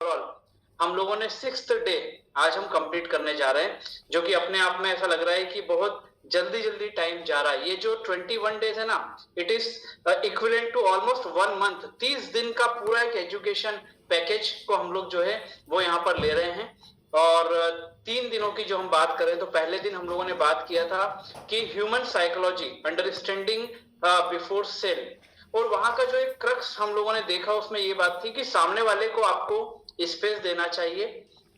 Overall हम लोगों ने 6th डे आज हम कंप्लीट करने जा रहे हैं, जो कि अपने आप में ऐसा लग रहा है कि बहुत जल्दी जल्दी टाइम जा रहा है। ये जो 21 डेज है ना, it is equivalent to almost 1 month. 30 दिन का पूरा एक एजुकेशन पैकेज को हम लोग जो है वो यहाँ पर ले रहे हैं। और 3 दिनों की जो हम बात करें तो पहले दिन हम लोगों ने बात किया था कि human psychology understanding before sale, और वहां का जो एक क्रक्स हम लोगों ने देखा उसमें ये बात थी कि सामने वाले को आपको स्पेस देना चाहिए,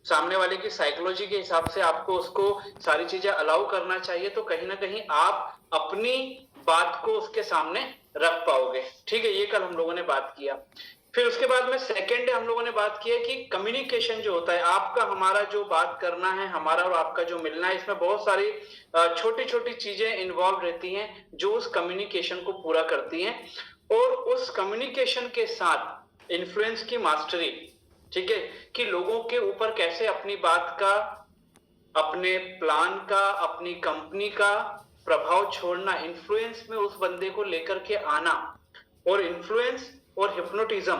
सामने वाले की साइकोलॉजी के हिसाब से आपको उसको सारी चीजें अलाउ करना चाहिए, तो कहीं ना कहीं आप अपनी बात को उसके सामने रख पाओगे। ठीक है, ये कल हम लोगों ने बात किया। फिर उसके बाद में सेकेंड डे हम लोगों ने बात किया कि कम्युनिकेशन जो होता है, आपका हमारा जो बात करना है, हमारा और आपका जो मिलना है, इसमें बहुत सारी छोटी छोटी चीजें इन्वॉल्व रहती हैं जो उस कम्युनिकेशन को पूरा करती हैं। और उस कम्युनिकेशन के साथ इन्फ्लुएंस की मास्टरी, ठीक है, कि लोगों के ऊपर कैसे अपनी बात का, अपने प्लान का, अपनी कंपनी का प्रभाव छोड़ना, इन्फ्लुएंस में उस बंदे को लेकर के आना। और इन्फ्लुएंस और हिप्नोटिज्म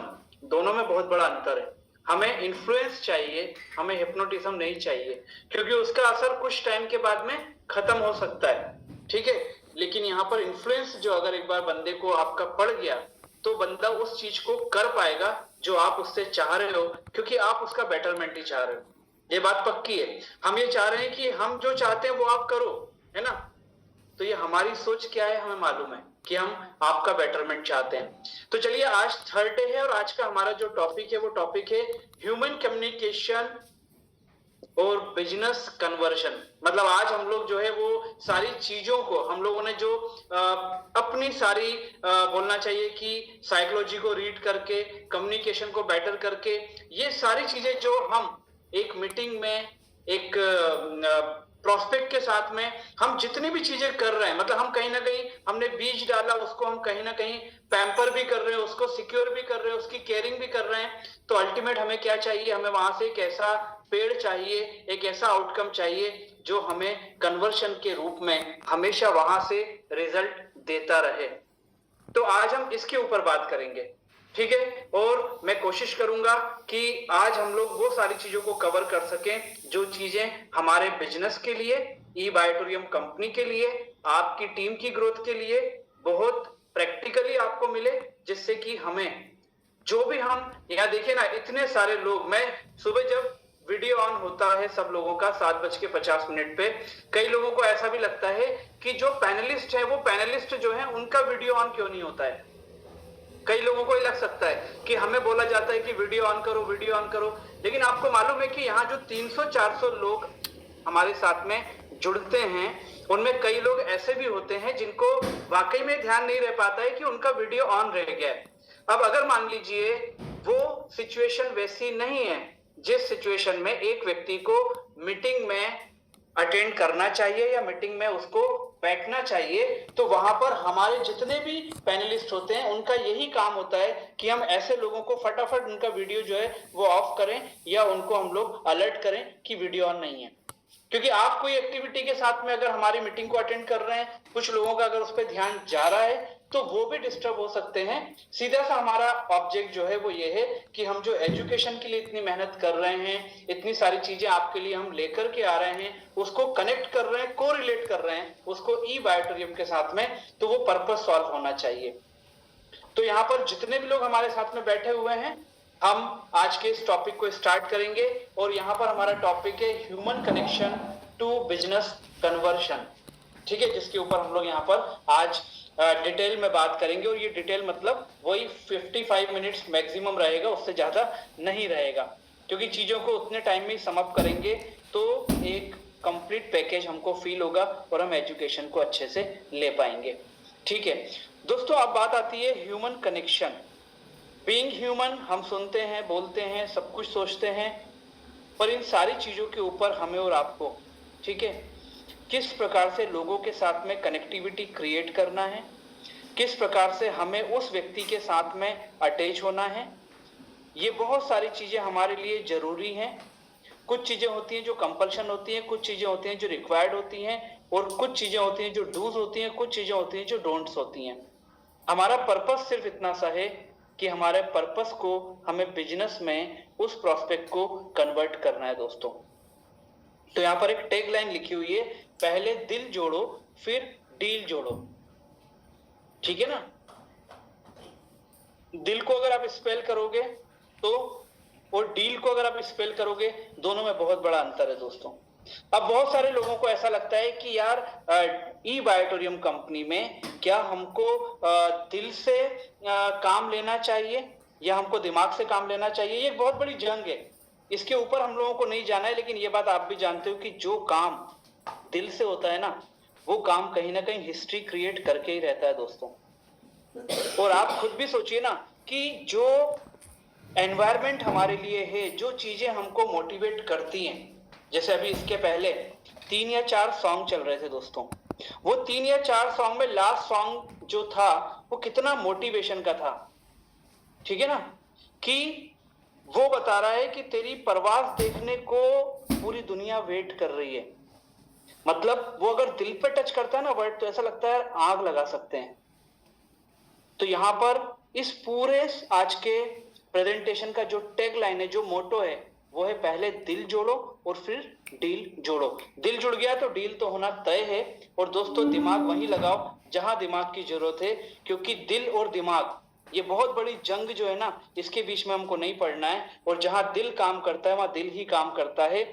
दोनों में बहुत बड़ा अंतर है। हमें इन्फ्लुएंस चाहिए, हमें हिप्नोटिज्म नहीं चाहिए, क्योंकि उसका असर कुछ टाइम के बाद में खत्म हो सकता है। ठीक है, लेकिन यहाँ पर इन्फ्लुएंस जो अगर एक बार बंदे को आपका पड़ गया तो बंदा उस चीज को कर पाएगा जो आप उससे चाह रहे हो, क्योंकि आप उसका बेटरमेंट ही चाह रहे हो। ये बात पक्की है। हम ये चाह रहे हैं कि हम जो चाहते हैं वो आप करो, है ना। तो ये हमारी सोच क्या है, हमें मालूम है कि हम आपका बेटरमेंट चाहते हैं। तो चलिए, आज थर्ड डे है और आज का हमारा जो टॉपिक है वो टॉपिक है ह्यूमन कम्युनिकेशन और बिजनेस कन्वर्शन। मतलब आज हम लोग जो है वो सारी चीजों को हम लोगों ने जो अपनी सारी बोलना चाहिए कि साइकोलॉजी को रीड करके, कम्युनिकेशन को बेटर करके, ये सारी चीजें जो हम एक मीटिंग में, एक प्रोस्पेक्ट के साथ में हम जितनी भी चीजें कर रहे हैं, मतलब हम कहीं ना कहीं हमने बीज डाला, उसको हम कहीं ना कहीं पैम्पर भी कर रहे हैं, उसको सिक्योर भी कर रहे हैं, उसकी केयरिंग भी कर रहे हैं। तो अल्टीमेट हमें क्या चाहिए, हमें वहां से एक ऐसा पेड़ चाहिए, एक ऐसा आउटकम चाहिए जो हमें कन्वर्शन के रूप में हमेशा वहां से रिजल्ट देता रहे। तो आज हम इसके ऊपर बात करेंगे, ठीक है। और मैं कोशिश करूंगा कि आज हम लोग वो सारी चीजों को कवर कर सकें जो चीजें हमारे बिजनेस के लिए, ई बायोटोरियम कंपनी के लिए, आपकी टीम की ग्रोथ के लिए बहुत प्रैक्टिकली आपको मिले, जिससे कि हमें जो भी हम यहाँ देखे ना, इतने सारे लोग, मैं सुबह जब वीडियो ऑन होता है सब लोगों का 7:50 पे, कई लोगों को ऐसा भी लगता है कि जो पैनलिस्ट है वो पैनलिस्ट जो है उनका वीडियो ऑन क्यों नहीं होता है। कई लोगों को ये लग सकता है कि हमें बोला जाता है कि वीडियो ऑन करो, वीडियो ऑन करो, लेकिन आपको मालूम है कि यहाँ जो 300-400 लोग हमारे साथ में जुड़ते हैं, उनमें कई लोग ऐसे भी होते हैं जिनको वाकई में ध्यान नहीं रह पाता है कि उनका वीडियो ऑन रह गया है। अब अगर मान लीजिए वो सिचुएशन वैसी नहीं है जिस सिचुएशन में एक व्यक्ति को मीटिंग में अटेंड करना चाहिए या मीटिंग में उसको बैठना चाहिए, तो वहां पर हमारे जितने भी पैनलिस्ट होते हैं उनका यही काम होता है कि हम ऐसे लोगों को फटाफट उनका वीडियो जो है वो ऑफ करें, या उनको हम लोग अलर्ट करें कि वीडियो ऑन नहीं है। क्योंकि आप कोई एक्टिविटी के साथ में अगर हमारी मीटिंग को अटेंड कर रहे हैं, कुछ लोगों का अगर उस पर ध्यान जा रहा है तो वो भी डिस्टर्ब हो सकते हैं। सीधा सा हमारा ऑब्जेक्ट जो है वो ये है कि हम जो एजुकेशन के लिए इतनी मेहनत कर रहे हैं, इतनी सारी चीजें आपके लिए हम लेकर के आ रहे हैं, उसको कनेक्ट कर रहे हैं, को रिलेट कर रहे हैं उसको ई बायोटोरियम के साथ में, तो वो पर्पस सॉल्व होना चाहिए। तो यहाँ पर जितने भी लोग हमारे साथ में बैठे हुए हैं, हम आज के इस टॉपिक को स्टार्ट करेंगे। और यहाँ पर हमारा टॉपिक है human connection to business conversion, ठीक है, जिसके ऊपर हम लोग यहाँ पर आज डिटेल में बात करेंगे। और ये डिटेल मतलब वही 55 मिनट्स मैक्सिमम रहेगा, उससे ज्यादा नहीं रहेगा, क्योंकि चीजों को उतने टाइम में ही समाप्त करेंगे तो एक कंप्लीट पैकेज हमको फील होगा और हम एजुकेशन को अच्छे से ले पाएंगे। ठीक है दोस्तों, अब बात आती है ह्यूमन कनेक्शन। बीइंग ह्यूमन, हम सुनते हैं, बोलते हैं, सब कुछ सोचते हैं, पर इन सारी चीजों के ऊपर हमें और आपको, ठीक है, किस प्रकार से लोगों के साथ में कनेक्टिविटी क्रिएट करना है, किस प्रकार से हमें उस व्यक्ति के साथ में अटैच होना है, ये बहुत सारी चीजें हमारे लिए जरूरी हैं। कुछ चीजें होती हैं जो कंपल्शन होती हैं, कुछ चीजें होती हैं जो रिक्वायर्ड होती हैं, और कुछ चीजें होती हैं जो डूज होती हैं, कुछ चीजें होती हैं जो डोंट्स होती हैं। हमारा पर्पस सिर्फ इतना सा है कि हमारे पर्पस को हमें बिजनेस में उस प्रोस्पेक्ट को कन्वर्ट करना है दोस्तों। तो यहां पर एक टैग लाइन लिखी हुई है, पहले दिल जोड़ो फिर डील जोड़ो। ठीक है ना? दिल को अगर आप स्पेल करोगे तो, और डील को अगर आप स्पेल करोगे, दोनों में बहुत बड़ा अंतर है दोस्तों। अब बहुत सारे लोगों को ऐसा लगता है कि यार ई बायोटोरियम कंपनी में क्या हमको दिल से काम लेना चाहिए या हमको दिमाग से काम लेना चाहिए? ये एक बहुत बड़ी जंग है, इसके ऊपर हम लोगों को नहीं जाना है। लेकिन ये बात आप भी जानते हो कि जो काम दिल से होता है ना, वो काम कहीं ना कहीं हिस्ट्री क्रिएट करके ही रहता है दोस्तों। और आप खुद भी सोचिए ना कि जो एनवायरमेंट हमारे लिए है, जो चीजें हमको मोटिवेट करती हैं, जैसे अभी इसके पहले 3 या 4 सॉन्ग चल रहे थे दोस्तों, वो 3 या 4 सॉन्ग में लास्ट सॉन्ग जो था वो कितना मोटिवेशन का था। ठीक है ना? कि वो बता रहा है कि तेरी परवाज देखने को पूरी दुनिया वेट कर रही है। मतलब वो अगर दिल पे टच करता है ना वर्ड, तो ऐसा लगता है आग लगा सकते हैं। तो यहां पर इस पूरे आज के प्रेजेंटेशन का जो टैग लाइन है, जो मोटो है, वो है पहले दिल जोड़ो और फिर डील जोड़ो। दिल जुड़ गया तो डील तो होना तय है। और दोस्तों दिमाग वहीं लगाओ जहां दिमाग की जरूरत है, क्योंकि दिल और दिमाग ये बहुत बड़ी जंग जो है ना, इसके बीच में हमको नहीं पड़ना है। और जहां दिल काम करता है वहां दिल ही काम करता है।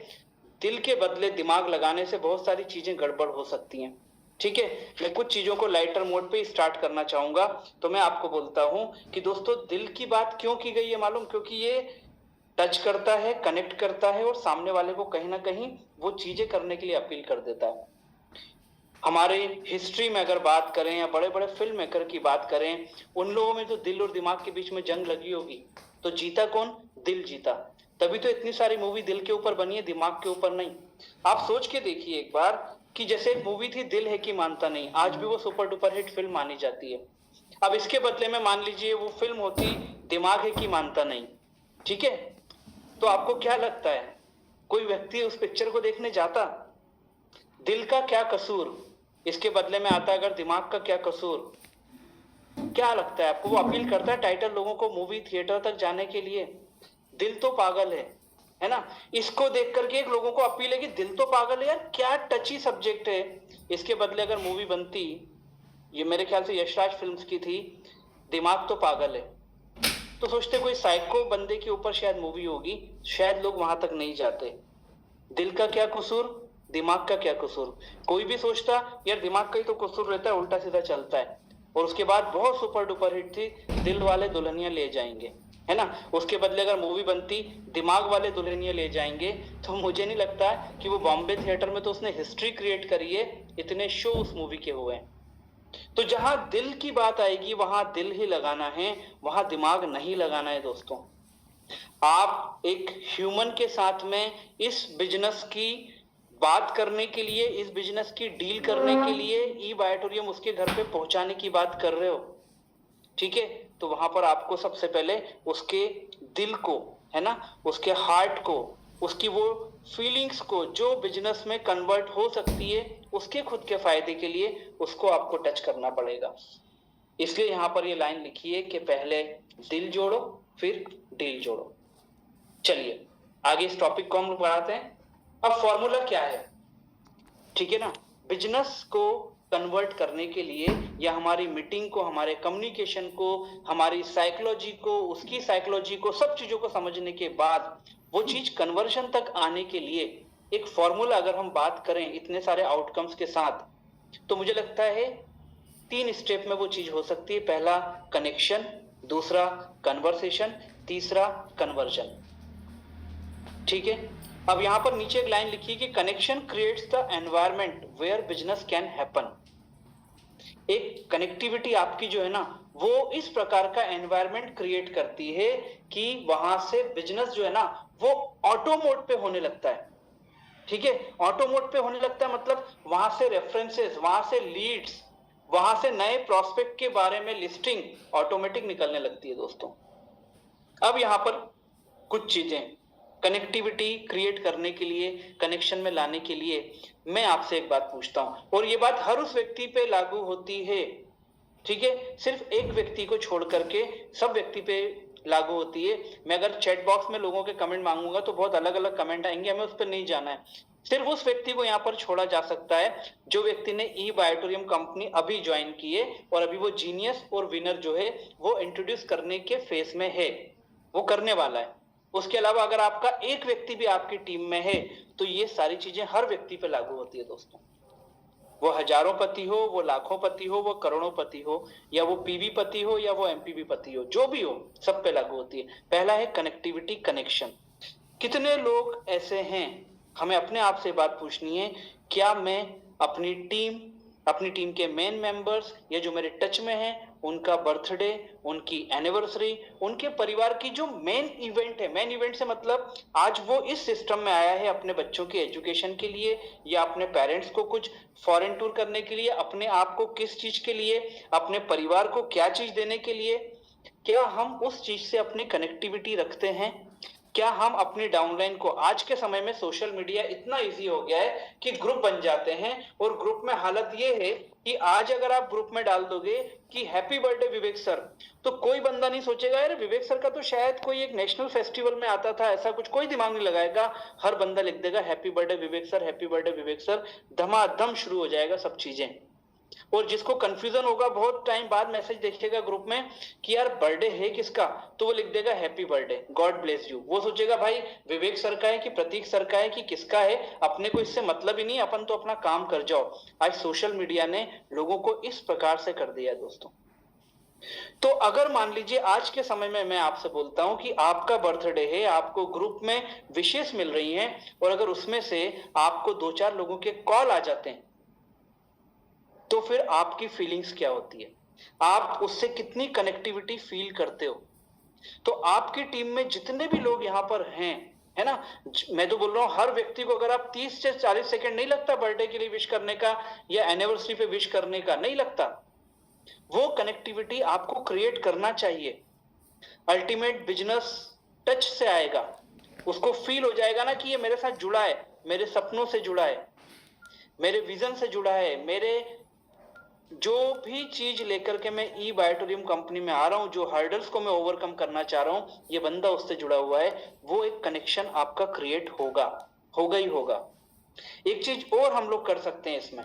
दिल के बदले दिमाग लगाने से बहुत सारी चीजें गड़बड़ हो सकती हैं। ठीक है? मैं कुछ चीजों को लाइटर मोड पे स्टार्ट करना चाहूंगा। तो मैं आपको बोलता हूं कि दोस्तों दिल की बात क्यों की गई है मालूम? क्योंकि ये टच करता है, कनेक्ट करता है और सामने वाले को कहीं ना कहीं वो चीजें करने के लिए अपील कर देता है। हमारे हिस्ट्री में अगर बात करें या बड़े बड़े फिल्म मेकर की बात करें, उन लोगों में तो दिल और दिमाग के बीच में जंग लगी होगी, तो जीता कौन? दिल जीता। तभी तो इतनी सारी मूवी दिल के ऊपर बनी है, दिमाग के ऊपर नहीं। आप सोच के देखिए एक बार कि जैसे एक मूवी थी दिल है कि मानता नहीं, आज भी वो सुपर डुपर हिट फिल्म मानी जाती है। अब इसके बदले में मान लीजिए वो फिल्म होती दिमाग है कि मानता नहीं। ठीक है? तो आपको क्या लगता है, कोई व्यक्ति उस पिक्चर को देखने जाता? दिल का क्या कसूर इसके बदले में आता, अगर दिमाग का क्या कसूर? क्या लगता है आपको? वो अपील करता है टाइटल लोगों को मूवी थिएटर तक जाने के लिए। दिल तो पागल है ना? इसको देख करके एक लोगों को अपील है कि दिल तो पागल है, यार क्या टची सब्जेक्ट है। इसके बदले अगर मूवी बनती, ये मेरे ख्याल से यशराज फिल्म्स की थी, दिमाग तो पागल है, तो सोचते कोई साइको बंदे के ऊपर शायद मूवी होगी, शायद लोग वहां तक नहीं जाते। दिल का क्या कसूर, दिमाग का क्या कसूर? कोई भी सोचता यार दिमाग का ही तो कसूर रहता है, उल्टा सीधा चलता है। और उसके बाद बहुत सुपर डुपर हिट थी दिल वाले दुल्हनिया ले जाएंगे, है ना? उसके बदले अगर मूवी बनती दिमाग वाले दुल्हनिया ले जाएंगे, तो मुझे नहीं लगता कि वो बॉम्बे थिएटर में तो उसने हिस्ट्री क्रिएट करी है, इतने शो उस मूवी के हुए हैं। तो जहां दिल की बात आएगी वहां दिल ही लगाना है, वहां दिमाग नहीं लगाना है दोस्तों। आप एक ह्यूमन के साथ में इस बिजनेस की बात करने के लिए, इस बिजनेस की डील करने के लिए ई बायोटोरियम उसके घर पे पहुंचाने की बात कर रहे हो। ठीक है? तो वहां पर आपको सबसे पहले उसके दिल को, है ना, उसके हार्ट को, उसकी वो फीलिंग्स को जो बिजनेस में कन्वर्ट हो सकती है उसके खुद के फायदे के लिए, उसको आपको टच करना पड़ेगा। इसलिए यहां पर ये लाइन लिखी है कि पहले दिल जोड़ो फिर डील जोड़ो। चलिए आगे इस टॉपिक को हम बढ़ाते हैं। अब फॉर्मूला क्या है? ठीक है ना? बिजनेस को कन्वर्ट करने के लिए या हमारी मीटिंग को, हमारे कम्युनिकेशन को, हमारी साइकोलॉजी को, उसकी साइकोलॉजी को, सब चीजों को समझने के बाद वो चीज कन्वर्जन तक आने के लिए एक फॉर्मूला अगर हम बात करें इतने सारे आउटकम्स के साथ, तो मुझे लगता है 3 स्टेप में वो चीज हो सकती है। पहला कनेक्शन, दूसरा कन्वर्सेशन, तीसरा कन्वर्जन। ठीक है? अब यहां पर नीचे एक लाइन लिखी कि connection creates the environment where business can happen. एक कनेक्टिविटी आपकी जो है ना, वो इस प्रकार का एनवायरनमेंट क्रिएट करती है कि वहां से बिजनेस जो है ना वो ऑटो मोड पे होने लगता है। ठीक है? ऑटो मोड पे होने लगता है मतलब वहां से रेफरेंसेस, वहां से लीड्स, वहां से नए प्रोस्पेक्ट के बारे में लिस्टिंग ऑटोमेटिक निकलने लगती है दोस्तों। अब यहां पर कुछ चीजें कनेक्टिविटी क्रिएट करने के लिए, कनेक्शन में लाने के लिए मैं आपसे एक बात पूछता हूं, और ये बात हर उस व्यक्ति पे लागू होती है ठीक है, सिर्फ एक व्यक्ति को छोड़ करके सब व्यक्ति पे लागू होती है। मैं अगर चैट बॉक्स में लोगों के कमेंट मांगूंगा तो बहुत अलग अलग कमेंट आएंगे, हमें उस पर नहीं जाना है। सिर्फ उस व्यक्ति को यहाँ पर छोड़ा जा सकता है जो व्यक्ति ने ई बायोटोरियम कंपनी अभी ज्वाइन की है और अभी वो जीनियस और विनर जो है वो इंट्रोड्यूस करने के फेस में है, वो करने वाला है। उसके अलावा अगर आपका एक व्यक्ति भी आपकी टीम में है तो ये सारी चीजें हर व्यक्ति पे लागू होती है दोस्तों। वो हजारों पति हो, वो लाखों पति हो, वो करोड़ों पति हो, या वो पीवी पति हो, या वो एमपीवी पति हो, जो भी हो, सब पे लागू होती है। पहला है कनेक्टिविटी, कनेक्शन। कितने लोग ऐसे हैं, हमें अपने आप से बात पूछनी है, क्या मैं अपनी टीम के मेन मेंबर्स या जो मेरे टच में हैं उनका बर्थडे, उनकी एनिवर्सरी, उनके परिवार की जो मेन इवेंट है, मेन इवेंट से मतलब आज वो इस सिस्टम में आया है अपने बच्चों के एजुकेशन के लिए, या अपने पेरेंट्स को कुछ फॉरेन टूर करने के लिए, अपने आप को किस चीज के लिए, अपने परिवार को क्या चीज देने के लिए, क्या हम उस चीज से अपनी कनेक्टिविटी रखते हैं? क्या हम अपनी डाउनलाइन को, आज के समय में सोशल मीडिया इतना इजी हो गया है कि ग्रुप बन जाते हैं, और ग्रुप में हालत ये है कि आज अगर आप ग्रुप में डाल दोगे कि हैप्पी बर्थडे विवेक सर, तो कोई बंदा नहीं सोचेगा यार विवेक सर का तो शायद कोई एक नेशनल फेस्टिवल में आता था, ऐसा कुछ कोई दिमाग नहीं लगाएगा। हर बंदा लिख देगा हैप्पी बर्थडे विवेक सर, हैप्पी बर्थडे विवेक सर, धमाधम शुरू हो जाएगा सब चीजें। और जिसको कंफ्यूजन होगा, बहुत टाइम बाद मैसेज देखेगा ग्रुप में कि यार बर्थडे है किसका, तो वो लिख देगा happy birthday, God bless you. वो सोचेगा भाई विवेक सर का है कि प्रतीक सर का है कि किसका है, अपने को इससे मतलब ही नहीं, अपन तो अपना काम कर जाओ। आज सोशल मीडिया ने लोगों को इस प्रकार से कर दिया दोस्तों। तो अगर मान लीजिए आज के समय में मैं आपसे बोलता हूं कि आपका बर्थडे है, आपको ग्रुप में विशेष मिल रही हैं, और अगर उसमें से आपको 2-4 लोगों के कॉल आ जाते हैं, तो फिर आपकी फीलिंग्स क्या होती है, आप उससे कितनी कनेक्टिविटी फील करते हो? तो आपकी टीम में जितने भी लोग यहाँ पर हैं, है ना, मैं तो बोल रहा हूं हर व्यक्ति को अगर आप 30 से 40 सेकंड नहीं लगता बर्थडे के लिए विश करने का, या एनिवर्सरी पे विश करने का नहीं लगता, वो कनेक्टिविटी आपको क्रिएट करना चाहिए। अल्टीमेट बिजनेस टच से आएगा, उसको फील हो जाएगा ना कि ये मेरे साथ जुड़ा है, मेरे सपनों से जुड़ा है, मेरे विजन से जुड़ा है, मेरे जो भी चीज लेकर के मैं ई बायोटोरियम कंपनी में आ रहा हूं, जो हर्डल्स को मैं ओवरकम करना चाह रहा हूं, ये बंदा उससे जुड़ा हुआ है, वो एक कनेक्शन आपका क्रिएट होगा ही होगा। एक चीज और हम लोग कर सकते हैं इसमें,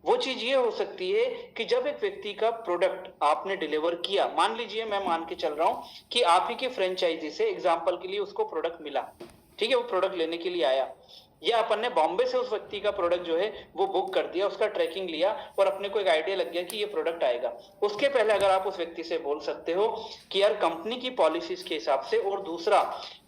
वो चीज ये हो सकती है कि जब एक व्यक्ति का प्रोडक्ट आपने डिलीवर किया, मान लीजिए मैं मान के चल रहा हूं कि आप ही के फ्रेंचाइजी से एग्जांपल के लिए उसको प्रोडक्ट मिला, ठीक है, वो प्रोडक्ट लेने के लिए आया, या अपन ने बॉम्बे से उस व्यक्ति का प्रोडक्ट जो है वो बुक कर दिया, उसका ट्रैकिंग लिया, और अपने को एक आइडिया लग गया कि ये प्रोडक्ट आएगा। उसके पहले अगर आप उस व्यक्ति से बोल सकते हो कि यार कंपनी की पॉलिसीज के हिसाब से, और दूसरा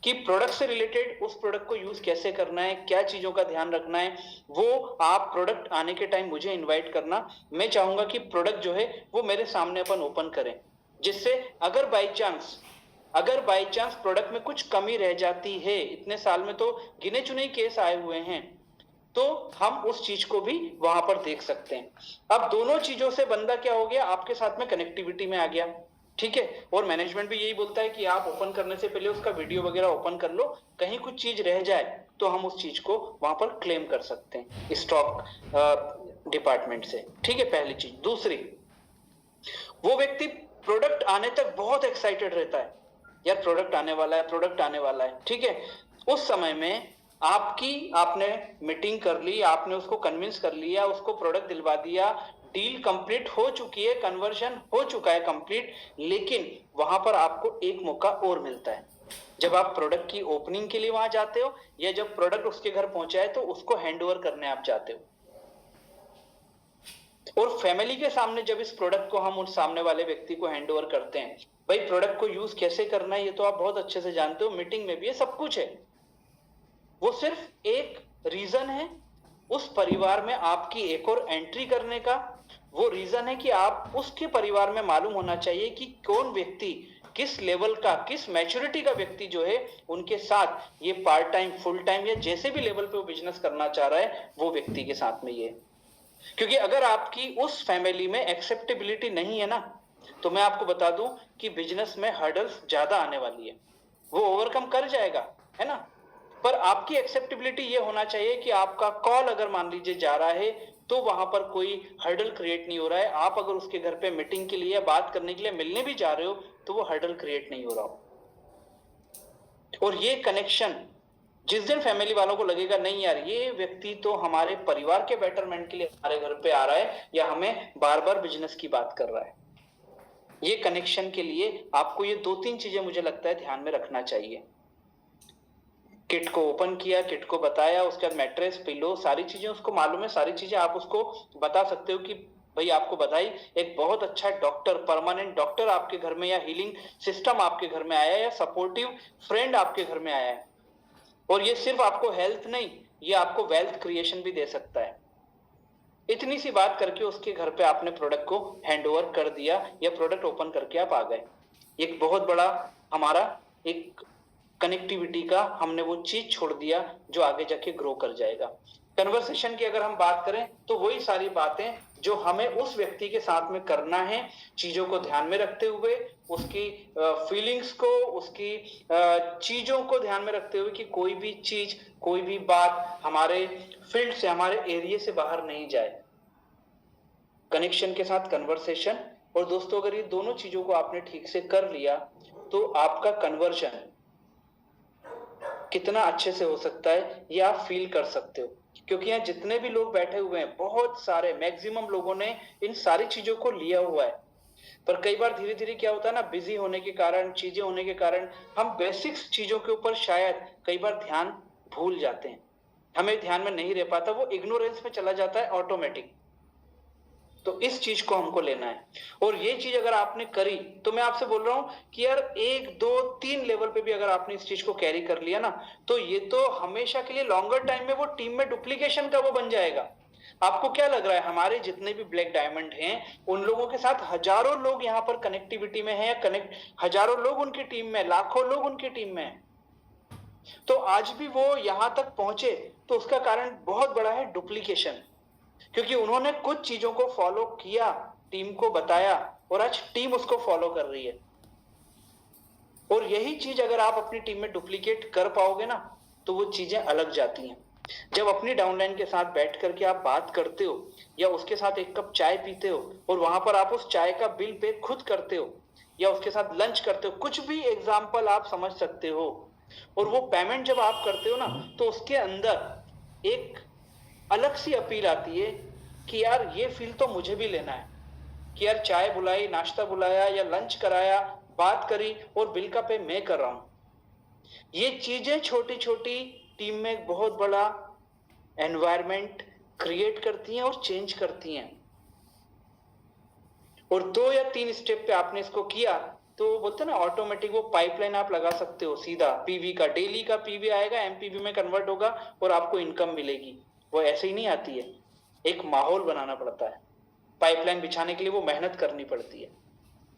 कि प्रोडक्ट से रिलेटेड उस प्रोडक्ट को यूज कैसे करना है, क्या चीजों का ध्यान रखना है, वो आप प्रोडक्ट आने के टाइम मुझे इन्वाइट करना। मैं चाहूंगा कि प्रोडक्ट जो है वो मेरे सामने अपन ओपन करें, जिससे अगर बाई चांस प्रोडक्ट में कुछ कमी रह जाती है, इतने साल में तो गिने चुने केस आए हुए हैं, तो हम उस चीज को भी वहां पर देख सकते हैं। अब दोनों चीजों से बंदा क्या हो गया, आपके साथ में कनेक्टिविटी में आ गया, ठीक है। और मैनेजमेंट भी यही बोलता है कि आप ओपन करने से पहले उसका वीडियो वगैरह ओपन कर लो, कहीं कुछ चीज रह जाए तो हम उस चीज को वहां पर क्लेम कर सकते हैं स्टॉक डिपार्टमेंट से, ठीक है, पहली चीज। दूसरी, वो व्यक्ति प्रोडक्ट आने तक बहुत एक्साइटेड रहता है, यार प्रोडक्ट आने वाला है, प्रोडक्ट आने वाला है, ठीक है। उस समय में आपने मीटिंग कर ली, आपने उसको कन्विंस कर लिया, उसको प्रोडक्ट दिलवा दिया, डील कंप्लीट हो चुकी है, कन्वर्जन हो चुका है कंप्लीट, लेकिन वहां पर आपको एक मौका और मिलता है, जब आप प्रोडक्ट की ओपनिंग के लिए वहां जाते हो, या जब प्रोडक्ट उसके घर पहुंचा है तो उसको हैंड ओवर करने आप जाते हो। और फैमिली के सामने जब इस प्रोडक्ट को हम उस सामने वाले व्यक्ति को हैंड ओवर करते हैं, भाई प्रोडक्ट को यूज कैसे करना है ये तो आप बहुत अच्छे से जानते हो, मीटिंग में भी ये सब कुछ है। वो सिर्फ एक रीजन है उस परिवार में आपकी एक और एंट्री करने का, वो रीजन है कि आप उसके परिवार में मालूम होना चाहिए कि कौन व्यक्ति किस लेवल का, किस मैच्योरिटी का व्यक्ति जो है उनके साथ ये पार्ट टाइम, फुल टाइम, या जैसे भी लेवल पे वो बिजनेस करना चाह रहा है, वो व्यक्ति के साथ में ये। क्योंकि अगर आपकी उस फैमिली में एक्सेप्टेबिलिटी नहीं है ना, तो मैं आपको बता दूं कि बिजनेस में हर्डल्स ज्यादा आने वाली है, वो ओवरकम कर जाएगा, है ना, पर आपकी एक्सेप्टेबिलिटी ये होना चाहिए कि आपका कॉल अगर मान लीजिए जा रहा है तो वहां पर कोई हर्डल क्रिएट नहीं हो रहा है। आप अगर उसके घर पे मीटिंग के लिए या बात करने के लिए मिलने भी जा रहे हो तो वो हर्डल क्रिएट नहीं हो रहा हो। और ये कनेक्शन जिस दिन फैमिली वालों को लगेगा नहीं यार ये व्यक्ति तो हमारे परिवार के बेटरमेंट के लिए हमारे घर पे आ रहा है या हमें बार बार बिजनेस की बात कर रहा है, ये कनेक्शन के लिए आपको ये 2-3 चीजें मुझे लगता है ध्यान में रखना चाहिए। किट को ओपन किया, किट को बताया, उसके बाद मैट्रेस, पिलो, सारी चीजें उसको मालूम है, सारी चीजें आप उसको बता सकते हो कि भाई आपको बधाई, एक बहुत अच्छा डॉक्टर, परमानेंट डॉक्टर आपके घर में या हीलिंग सिस्टम आपके घर में आया है या सपोर्टिव फ्रेंड आपके घर में आया है। और ये सिर्फ आपको हेल्थ नहीं, ये आपको वेल्थ क्रिएशन भी दे सकता है। इतनी सी बात करके उसके घर पे आपने प्रोडक्ट को हैंड ओवर कर दिया या प्रोडक्ट ओपन करके आप आ गए। एक बहुत बड़ा हमारा एक कनेक्टिविटी का हमने वो चीज छोड़ दिया जो आगे जाके ग्रो कर जाएगा। कन्वर्सेशन की अगर हम बात करें तो वही सारी बातें जो हमें उस व्यक्ति के साथ में करना है, चीजों को ध्यान में रखते हुए, उसकी फीलिंग्स को, उसकी चीजों को ध्यान में रखते हुए कि कोई भी चीज, कोई भी बात हमारे फील्ड से, हमारे एरिया से बाहर नहीं जाए। कनेक्शन के साथ कन्वर्सेशन। और दोस्तों अगर ये दोनों चीजों को आपने ठीक से कर लिया तो आपका कन्वर्जन कितना अच्छे से हो सकता है ये आप फील कर सकते हो। क्योंकि यहाँ जितने भी लोग बैठे हुए हैं, बहुत सारे, मैक्सिमम लोगों ने इन सारी चीजों को लिया हुआ है, पर कई बार धीरे धीरे क्या होता है ना, बिजी होने के कारण, चीजें होने के कारण हम बेसिक्स चीजों के ऊपर शायद कई बार ध्यान भूल जाते हैं, हमें ध्यान में नहीं रह पाता, वो इग्नोरेंस में चला जाता है ऑटोमेटिक। तो इस चीज को हमको लेना है। और ये चीज अगर आपने करी तो मैं आपसे बोल रहा हूं कि यार 1, 2, 3 लेवल पे भी अगर आपने इस चीज को कैरी कर लिया ना तो ये तो हमेशा के लिए लॉन्गर टाइम में वो टीम में डुप्लीकेशन का वो बन जाएगा। आपको क्या लग रहा है हमारे जितने भी ब्लैक डायमंड हैं उन लोगों के साथ हजारों लोग यहाँ पर कनेक्टिविटी में है, या कनेक्ट हजारों लोग उनकी टीम में, लाखों लोग उनकी टीम में है, तो आज भी वो यहां तक पहुंचे तो उसका कारण बहुत बड़ा है डुप्लीकेशन। क्योंकि उन्होंने कुछ चीजों को फॉलो किया, टीम को बताया, और आज टीम उसको फॉलो कर रही है। और यही चीज अगर आप अपनी टीम में डुप्लीकेट कर पाओगे ना तो वो चीजें अलग जाती हैं। जब अपनी डाउनलाइन के साथ बैठ करके आप बात करते हो या उसके साथ एक कप चाय पीते हो और वहां पर आप उस चाय का बिल पे खुद करते हो या उसके साथ लंच करते हो, कुछ भी एग्जाम्पल आप समझ सकते हो, और वो पेमेंट जब आप करते हो ना तो उसके अंदर एक अलग सी अपील आती है कि यार ये फील तो मुझे भी लेना है कि यार चाय बुलाई, नाश्ता बुलाया या लंच कराया, बात करी और बिल का पे मैं कर रहा हूं। ये चीजें छोटी छोटी टीम में एक बहुत बड़ा एनवायरनमेंट क्रिएट करती हैं और चेंज करती हैं। और 2 या 3 स्टेप पे आपने इसको किया तो बोलते ना ऑटोमेटिक वो पाइपलाइन आप लगा सकते हो, सीधा पीवी का, डेली का पीवी आएगा, एमपीवी में कन्वर्ट होगा और आपको इनकम मिलेगी। वो ऐसे ही नहीं आती है, एक माहौल बनाना पड़ता है, पाइपलाइन बिछाने के लिए वो मेहनत करनी पड़ती है।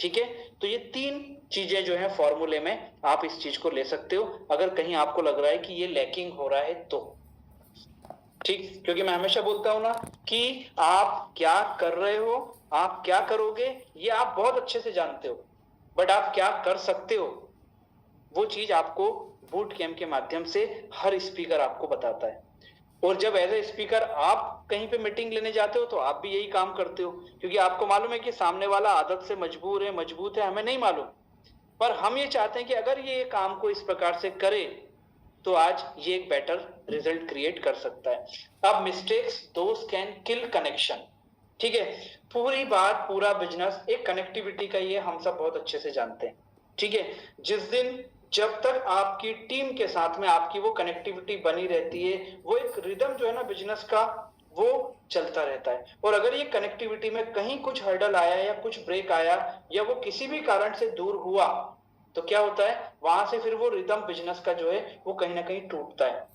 ठीक है, तो ये 3 चीजें जो है फॉर्मूले में आप इस चीज को ले सकते हो अगर कहीं आपको लग रहा है कि ये लैकिंग हो रहा है तो। ठीक, क्योंकि मैं हमेशा बोलता हूं ना कि आप क्या कर रहे हो, आप क्या करोगे ये आप बहुत अच्छे से जानते हो, बट आप क्या कर सकते हो वो चीज आपको बूट कैंप के माध्यम से हर स्पीकर आपको बताता है। और जब एज ए स्पीकर आप कहीं पे मीटिंग लेने जाते हो तो आप भी यही काम करते हो, क्योंकि आपको मालूम है कि सामने वाला आदत से मजबूर है, मजबूत है, हमें नहीं मालूम, पर हम ये चाहते हैं कि अगर ये काम को इस प्रकार से करे तो आज ये एक बेटर रिजल्ट क्रिएट कर सकता है। अब मिस्टेक्स दोस्त कैन किल कनेक्शन। ठीक है, पूरी बात, पूरा बिजनेस एक कनेक्टिविटी का ये हम सब बहुत अच्छे से जानते हैं। ठीक है, जिस दिन जब तक आपकी टीम के साथ में आपकी वो कनेक्टिविटी बनी रहती है, वो एक रिदम जो है ना बिजनेस का वो चलता रहता है। और अगर ये कनेक्टिविटी में कहीं कुछ हर्डल आया या कुछ ब्रेक आया या वो किसी भी कारण से दूर हुआ तो क्या होता है, वहां से फिर वो रिदम बिजनेस का जो है वो कहीं ना कहीं टूटता है।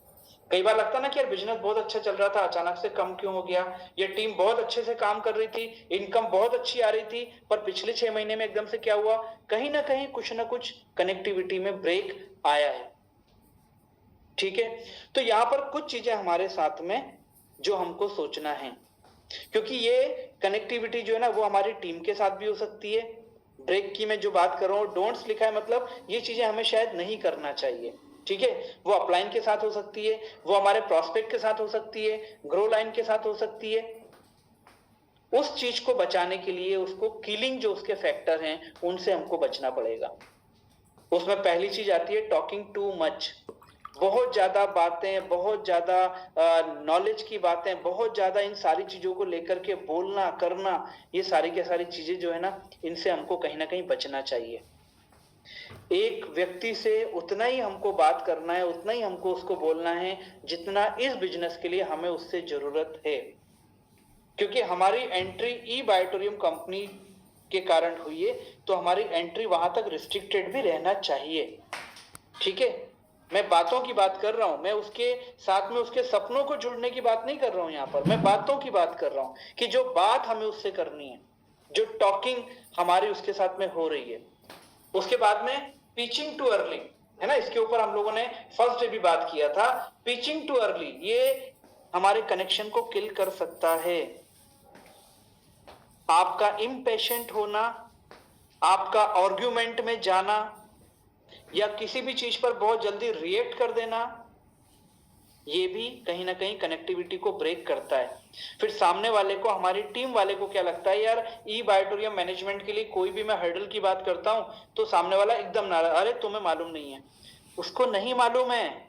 कई बार लगता है ना कि यार बिजनेस बहुत अच्छा चल रहा था, अचानक से कम क्यों हो गया, ये टीम बहुत अच्छे से काम कर रही थी, इनकम बहुत अच्छी आ रही थी, पर पिछले 6 महीने में एकदम से क्या हुआ, कहीं ना कुछ कनेक्टिविटी में ब्रेक आया है। ठीक है, तो यहां पर कुछ चीजें हमारे साथ में जो हमको सोचना है, क्योंकि ये कनेक्टिविटी जो है ना वो हमारी टीम के साथ भी हो सकती है। ब्रेक की मैं जो बात कर रहा हूँ, डोंट्स लिखा है, मतलब ये चीजें हमें शायद नहीं करना चाहिए। ठीक है, वो अपलाइन के साथ हो सकती है, वो हमारे प्रोस्पेक्ट के साथ हो सकती है, ग्रो लाइन के साथ हो सकती है। उस चीज को बचाने के लिए उसको किलिंग जो उसके फैक्टर हैं उनसे हमको बचना पड़ेगा। उसमें पहली चीज आती है टॉकिंग टू मच, बहुत ज्यादा बातें, बहुत ज्यादा नॉलेज की बातें, बहुत ज्यादा इन सारी चीजों को लेकर के बोलना करना, ये सारी की सारी चीजें जो है ना, इनसे हमको कहीं ना कहीं बचना चाहिए। एक व्यक्ति से उतना ही हमको बात करना है, उतना ही हमको उसको बोलना है जितना इस बिजनेस के लिए हमें उससे जरूरत है। क्योंकि हमारी एंट्री ई बायोटोरियम कंपनी के कारण हुई है, तो हमारी एंट्री वहां तक रिस्ट्रिक्टेड भी रहना चाहिए। ठीक है, मैं बातों की बात कर रहा हूं, मैं उसके साथ में उसके सपनों को जुड़ने की बात नहीं कर रहा हूं। यहां पर मैं बातों की बात कर रहा हूं कि जो बात हमें उससे करनी है, जो टॉकिंग हमारी उसके साथ में हो रही है। उसके बाद में पिचिंग टू अर्ली, है ना, इसके ऊपर हम लोगों ने फर्स्ट डे भी बात किया था। पिचिंग टू अर्ली ये हमारे कनेक्शन को किल कर सकता है। आपका इम्पेशेंट होना, आपका आर्ग्यूमेंट में जाना, या किसी भी चीज पर बहुत जल्दी रिएक्ट कर देना, ये भी कहीं ना कहीं कनेक्टिविटी को ब्रेक करता है। फिर सामने वाले को, हमारी टीम वाले को क्या लगता है, यार ई बायोटोरियम मैनेजमेंट के लिए कोई भी मैं हर्डल की बात करता हूं तो सामने वाला एकदम नाराज, अरे तुम्हें मालूम नहीं है। उसको नहीं मालूम है।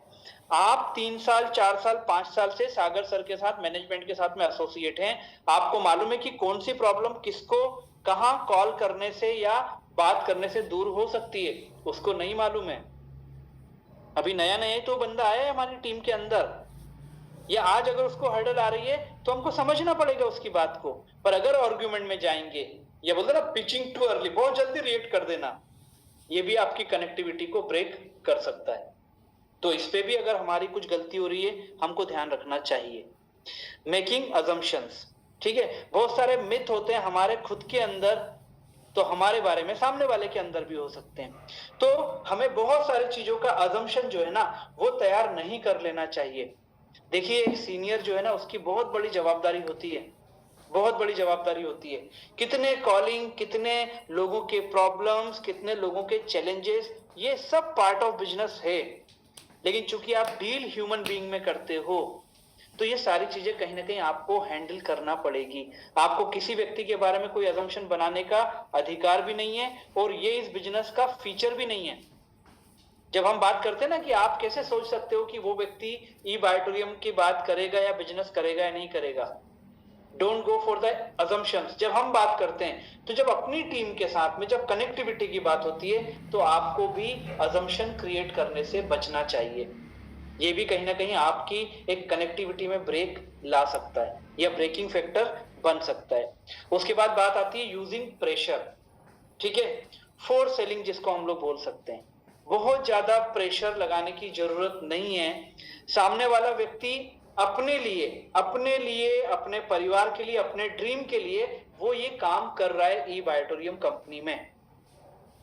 आप 3 साल 4 साल 5 साल से सागर सर के साथ, मैनेजमेंट के साथ में एसोसिएट हैं। आपको मालूम है कि कौन सी प्रॉब्लम किसको कहां कॉल करने से या बात करने से दूर हो सकती है, उसको नहीं मालूम है। अभी नया नया तो बंदा आया है हमारी टीम के अंदर, या आज अगर उसको हर्डल आ रही है तो हमको समझना पड़ेगा उसकी बात को। पर अगर आर्ग्यूमेंट में जाएंगे, या बोलते ना पिचिंग टू अर्ली, बहुत जल्दी रिएक्ट कर देना, ये भी आपकी कनेक्टिविटी को ब्रेक कर सकता है। तो इस पे भी अगर हमारी कुछ गलती हो रही है, हमको ध्यान रखना चाहिए। मेकिंग अजम्पशंस, ठीक है, बहुत सारे मिथ होते हैं हमारे खुद के अंदर, तो हमारे बारे में सामने वाले के अंदर भी हो सकते हैं। तो हमें बहुत सारी चीजों का अजम्पशन जो है ना, वो तैयार नहीं कर लेना चाहिए। देखिए, एक सीनियर जो है ना, उसकी बहुत बड़ी जवाबदारी होती है, बहुत बड़ी जवाबदारी होती है। कितने कॉलिंग, कितने लोगों के प्रॉब्लम्स, कितने लोगों के चैलेंजेस, ये सब पार्ट ऑफ बिजनेस है। लेकिन चूंकि आप डील ह्यूमन बीइंग में करते हो, तो ये सारी चीजें कहीं ना कहीं आपको हैंडल करना पड़ेगी। आपको किसी व्यक्ति के बारे में कोई अजम्पशन बनाने का अधिकार भी नहीं है, और ये इस बिजनेस का फीचर भी नहीं है। जब हम बात करते हैं ना कि आप कैसे सोच सकते हो कि वो व्यक्ति ई बायोटोरियम की बात करेगा या बिजनेस करेगा या नहीं करेगा, don't go for the assumptions. जब हम बात करते हैं, तो जब अपनी टीम के साथ में जब कनेक्टिविटी की बात होती है, तो आपको भी अजम्पशन क्रिएट करने से बचना चाहिए। ये भी कहीं ना कहीं आपकी एक कनेक्टिविटी में ब्रेक ला सकता है, या ब्रेकिंग फैक्टर बन सकता है। उसके बाद बात आती है यूजिंग प्रेशर, ठीक है, फोर्स सेलिंग जिसको हम लोग बोल सकते हैं। बहुत ज्यादा प्रेशर लगाने की जरूरत नहीं है। सामने वाला व्यक्ति अपने लिए, अपने परिवार के लिए, अपने ड्रीम के लिए वो ये काम कर रहा है ई बायोटोरियम कंपनी में।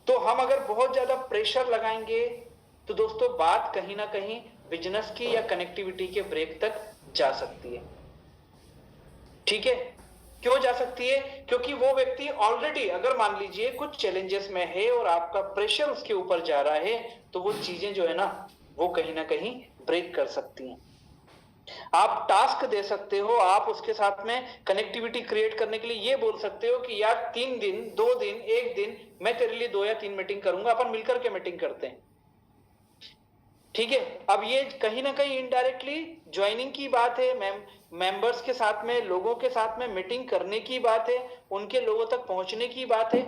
तो हम अगर बहुत ज्यादा प्रेशर लगाएंगे, तो दोस्तों बात कहीं ना कहीं बिजनेस की या कनेक्टिविटी के ब्रेक तक जा सकती है। ठीक है, क्यों जा सकती है? क्योंकि वो व्यक्ति ऑलरेडी, अगर मान लीजिए कुछ चैलेंजेस में है और आपका प्रेशर उसके ऊपर जा रहा है, तो वो चीजें जो है ना, वो कहीं ना कहीं ब्रेक कर सकती हैं। आप टास्क दे सकते हो, आप उसके साथ में कनेक्टिविटी क्रिएट करने के लिए ये बोल सकते हो कि यार 3 दिन, 2 दिन, 1 दिन मैं तेरे लिए 2 या 3 मीटिंग करूंगा, अपन मिलकर के मीटिंग करते हैं। ठीक है, अब ये कहीं ना कहीं इनडायरेक्टली ज्वाइनिंग की बात है, मेंबर्स के साथ में, लोगों के साथ में मीटिंग करने की बात है, उनके लोगों तक पहुंचने की बात है।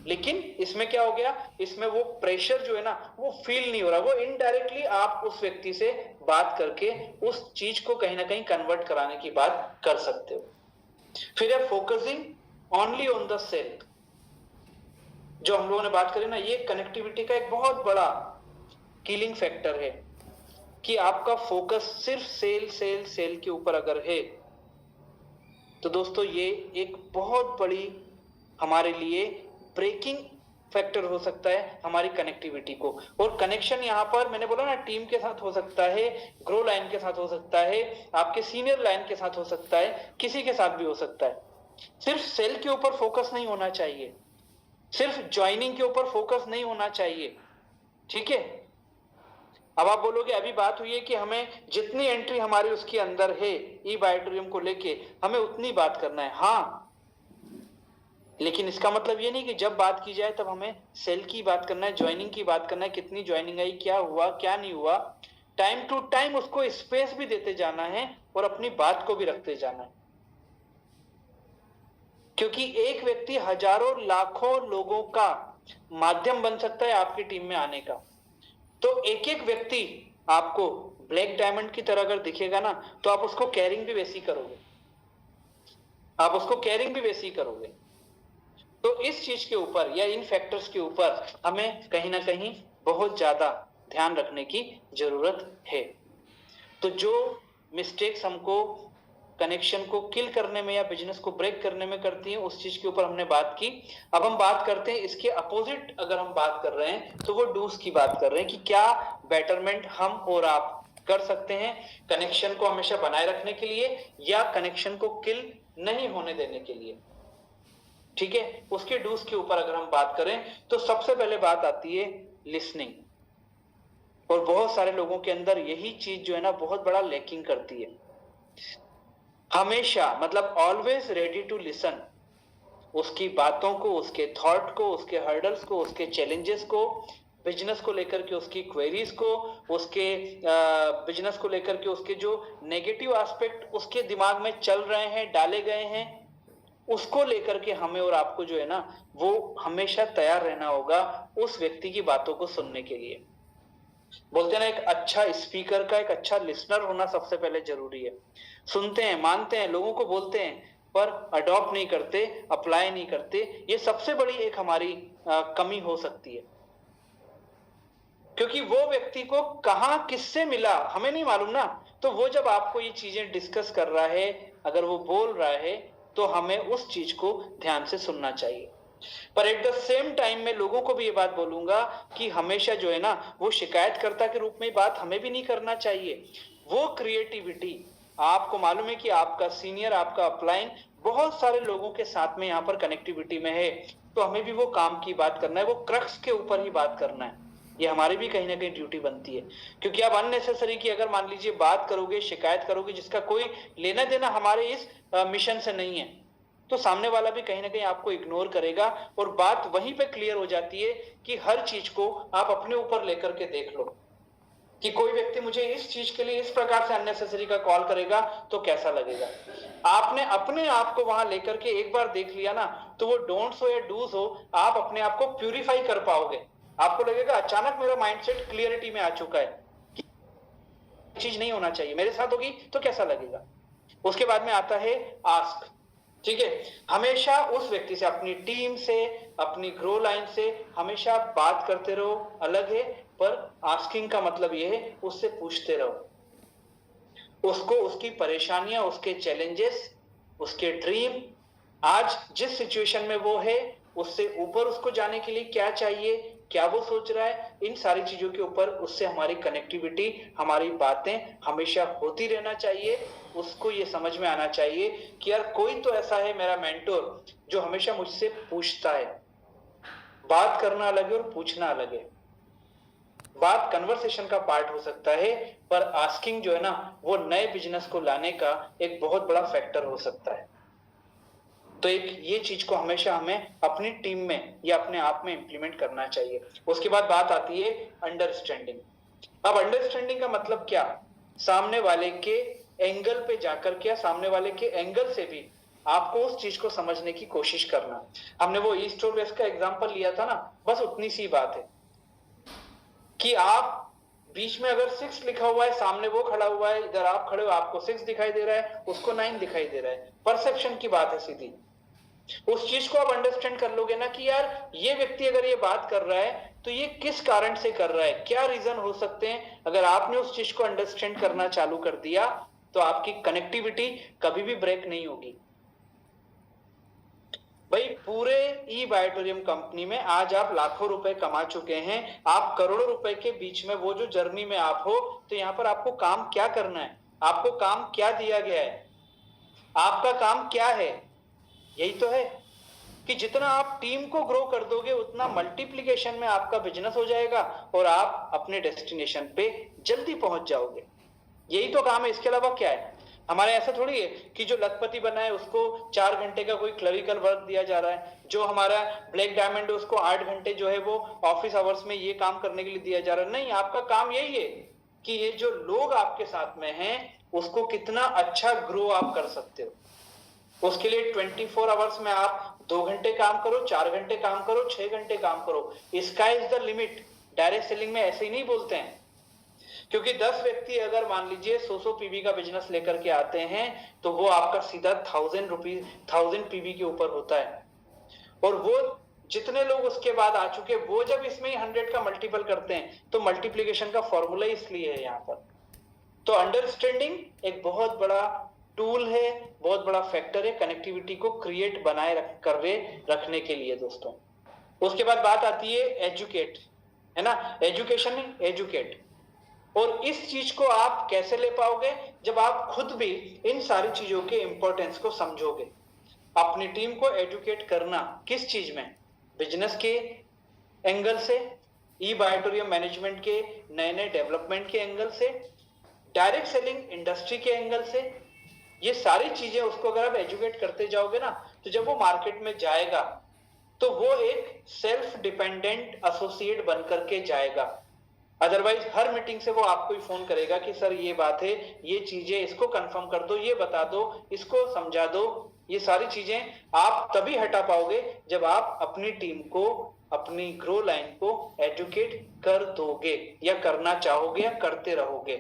लेकिन इसमें क्या हो गया, इसमें वो प्रेशर जो है ना, वो फील नहीं हो रहा। वो इनडायरेक्टली आप उस व्यक्ति से बात करके उस चीज को कहीं ना कहीं कन्वर्ट कराने की बात कर सकते हो। फिर है focusing only on the sale, जो हम लोगों ने बात करी ना, ये कनेक्टिविटी का एक बहुत बड़ा किलिंग फैक्टर है कि आपका फोकस सिर्फ सेल के ऊपर अगर है, तो दोस्तों ये एक बहुत बड़ी हमारे लिए ब्रेकिंग फैक्टर हो सकता है हमारी कनेक्टिविटी को। और कनेक्शन यहाँ पर मैंने बोला ना, टीम के साथ हो सकता है, ग्रो लाइन के साथ हो सकता है, आपके सीनियर लाइन के साथ हो सकता है, किसी के साथ भी हो सकता है। सिर्फ सेल के ऊपर फोकस नहीं होना चाहिए, सिर्फ ज्वाइनिंग के ऊपर फोकस नहीं होना चाहिए। ठीक है, अब आप बोलोगे अभी बात हुई है कि हमें जितनी एंट्री हमारी उसके अंदर है ई बायोटोरियम को लेके हमें उतनी बात करना है, हाँ, लेकिन इसका मतलब ये नहीं कि जब बात की जाए तब हमें सेल की बात करना है, ज्वाइनिंग की बात करना है, कितनी ज्वाइनिंग आई, क्या हुआ क्या नहीं हुआ। टाइम टू टाइम उसको स्पेस भी देते जाना है और अपनी बात को भी रखते जाना है, क्योंकि एक व्यक्ति हजारों लाखों लोगों का माध्यम बन सकता है आपकी टीम में आने का। तो एक एक व्यक्ति आपको ब्लैक डायमंड की तरह अगर दिखेगा ना, तो आप उसको कैरिंग भी वैसी करोगे, आप उसको कैरिंग भी वैसी करोगे। तो इस चीज के ऊपर या इन फैक्टर्स के ऊपर हमें कहीं ना कहीं बहुत ज्यादा ध्यान रखने की जरूरत है। तो जो मिस्टेक्स हमको कनेक्शन को किल करने में या बिजनेस को ब्रेक करने में करती हैं, उस चीज के ऊपर हमने बात की। अब हम बात करते हैं इसके अपोजिट, अगर हम बात कर रहे हैं तो वो डूज की बात कर रहे हैं कि क्या बेटरमेंट हम और आप कर सकते हैं कनेक्शन को हमेशा बनाए रखने के लिए या कनेक्शन को किल नहीं होने देने के लिए। ठीक है, उसके डूज के ऊपर अगर हम बात करें तो सबसे पहले बात आती है लिसनिंग, और बहुत सारे लोगों के अंदर यही चीज जो है ना बहुत बड़ा लैकिंग करती है। हमेशा मतलब ऑलवेज रेडी टू लिसन, उसकी बातों को, उसके थॉट को, उसके हर्डल्स को, उसके चैलेंजेस को, बिजनेस को लेकर के उसकी क्वेरीज को, उसके बिजनेस को लेकर के उसके जो नेगेटिव एस्पेक्ट उसके दिमाग में चल रहे हैं, डाले गए हैं, उसको लेकर के हमें और आपको जो है ना वो हमेशा तैयार रहना होगा उस व्यक्ति की बातों को सुनने के लिए। बोलते हैं ना, एक अच्छा स्पीकर का एक अच्छा लिसनर होना सबसे पहले जरूरी है। सुनते हैं, मानते हैं, लोगों को बोलते हैं, पर अडॉप्ट नहीं करते, अप्लाई नहीं करते। ये सबसे बड़ी एक हमारी कमी हो सकती है, क्योंकि वो व्यक्ति को कहां किससे मिला हमें नहीं मालूम ना। तो वो जब आपको ये चीजें डिस्कस कर रहा है, अगर वो बोल रहा है, तो हमें उस चीज को ध्यान से सुनना चाहिए। पर एट द सेम टाइम मैं लोगों को भी ये बात बोलूंगा कि हमेशा जो है ना वो शिकायतकर्ता के रूप में बात हमें भी नहीं करना चाहिए। वो क्रिएटिविटी, आपको मालूम है कि आपका सीनियर, आपका अपलाइन बहुत सारे लोगों के साथ में यहाँ पर कनेक्टिविटी में है, तो हमें भी वो काम की बात करना है, वो क्रक्स के ऊपर ही बात करना है। ये हमारी भी कहीं ना कहीं ड्यूटी बनती है, क्योंकि आप अननेसेसरी की अगर मान लीजिए बात करोगे, शिकायत करोगे जिसका कोई लेना देना हमारे इस मिशन से नहीं है, तो सामने वाला भी कहीं ना कहीं आपको इग्नोर करेगा। और बात वहीं पे क्लियर हो जाती है कि हर चीज को आप अपने ऊपर लेकर के देख लो कि कोई व्यक्ति मुझे इस चीज के लिए इस प्रकार से अननेसेसरी का कॉल करेगा तो कैसा लगेगा। आपने अपने आप को वहां लेकर के एक बार देख लिया ना, तो वो डोंट्स हो या डूज हो, आप अपने आप को प्यूरिफाई कर पाओगे। आपको लगेगा अचानक मेरा माइंडसेट क्लियरिटी में आ चुका है, चीज नहीं होना चाहिए, मेरे साथ होगी तो कैसा लगेगा। उसके बाद में आता है आस्क। ठीक है, हमेशा उस व्यक्ति से, अपनी टीम से, अपनी ग्रो लाइन से हमेशा बात करते रहो, अलग है, पर आस्किंग का मतलब यह है उससे पूछते रहो, उसको उसकी परेशानियां, उसके चैलेंजेस, उसके ड्रीम, आज जिस सिचुएशन में वो है उससे ऊपर उसको जाने के लिए क्या चाहिए, क्या वो सोच रहा है, इन सारी चीजों के ऊपर उससे हमारी कनेक्टिविटी, हमारी बातें हमेशा होती रहना चाहिए। उसको ये समझ में आना चाहिए कि यार कोई तो ऐसा है मेरा मेंटोर जो हमेशा मुझसे पूछता है। बात करना अलग है और पूछना अलग है। बात कन्वर्सेशन का पार्ट हो सकता है, पर आस्किंग जो है ना वो नए बिजनेस को लाने का एक बहुत बड़ा फैक्टर हो सकता है। तो एक ये चीज को हमेशा हमें अपनी टीम में या अपने आप में इंप्लीमेंट करना चाहिए। उसके बाद बात आती है अंडरस्टैंडिंग। अब अंडरस्टैंडिंग का मतलब क्या, सामने वाले के एंगल पे जाकर के, सामने वाले के एंगल से भी आपको उस चीज को समझने की कोशिश करना। हमने वो ईस्ट और वेस्ट का एग्जांपल लिया था ना, बस उतनी सी बात है कि आप बीच में अगर 6 लिखा हुआ है, सामने वो खड़ा हुआ है, इधर आप खड़े हो, आपको 6 दिखाई दे रहा है, उसको 9 दिखाई दे रहा है। परसेप्शन की बात है सीधी। उस चीज को आप अंडरस्टैंड कर लोगे ना कि यार ये व्यक्ति अगर ये बात कर रहा है तो ये किस कारण से कर रहा है, क्या रीजन हो सकते हैं। अगर आपने उस चीज को अंडरस्टैंड करना चालू कर दिया तो आपकी कनेक्टिविटी कभी भी ब्रेक नहीं होगी। भाई पूरे ई बायोटोरियम कंपनी में आज आप लाखों रुपए कमा चुके हैं, आप करोड़ों रुपए के बीच में वो जो जर्नी में आप हो, तो यहाँ पर आपको काम क्या करना है, आपको काम क्या दिया गया है, आपका काम क्या है, यही तो है। कि जितना आप टीम को ग्रो कर दोगे उतना मल्टीप्लिकेशन में आपका बिजनेस हो जाएगा और आप अपने डेस्टिनेशन पे जल्दी पहुंच जाओगे। यही तो काम है, इसके अलावा क्या है। हमारे ऐसा थोड़ी है कि जो लखपति बना है उसको 4 घंटे का कोई क्लरिकल वर्क दिया जा रहा है, जो हमारा ब्लैक डायमंड है उसको 8 घंटे जो है वो ऑफिस आवर्स में ये काम करने के लिए दिया जा रहा है। नहीं, आपका काम यही है कि ये जो लोग आपके साथ में हैं उसको कितना अच्छा ग्रो आप कर सकते हो। उसके लिए 24 आवर्स में आप 2 घंटे काम करो, 4 घंटे काम करो, 6 घंटे काम करो, sky is the limit. Direct selling में ऐसे ही नहीं बोलते हैं, क्योंकि 10 व्यक्ति अगर मान लीजिए 100 पीवी का बिजनेस लेकर के आते हैं तो वो आपका सीधा 1000 पीवी के ऊपर होता है। और वो जितने लोग उसके बाद आ चुके वो जब इसमें 100 का मल्टीपल करते हैं तो मल्टीप्लीकेशन का फॉर्मूला इसलिए है यहाँ पर। तो अंडरस्टैंडिंग एक बहुत बड़ा टूल है, बहुत बड़ा फैक्टर है कनेक्टिविटी को क्रिएट बनाए रखने के लिए दोस्तों। उसके बाद बात आती है एजुकेट, है ना, एजुकेशन नहीं, एजुकेट। और इस चीज को आप कैसे ले पाओगे, जब आप खुद भी इन सारी चीजों के इंपॉर्टेंस को समझोगे। अपनी टीम को एजुकेट करना किस चीज में, बिजनेस के एंगल से, ई बायोटोरियम मैनेजमेंट के नए नए डेवलपमेंट के एंगल से, डायरेक्ट सेलिंग इंडस्ट्री के एंगल से, ये सारी चीजें उसको अगर आप एजुकेट करते जाओगे ना तो जब वो मार्केट में जाएगा तो वो एक सेल्फ डिपेंडेंट एसोसिएट बन करके जाएगा। अदरवाइज हर मीटिंग से वो आपको ही फोन करेगा कि सर ये बात है, ये चीजें इसको कंफर्म कर दो, ये बता दो, इसको समझा दो। ये सारी चीजें आप तभी हटा पाओगे जब आप अपनी टीम को, अपनी ग्रो लाइन को एजुकेट कर दोगे या करना चाहोगे या करते रहोगे।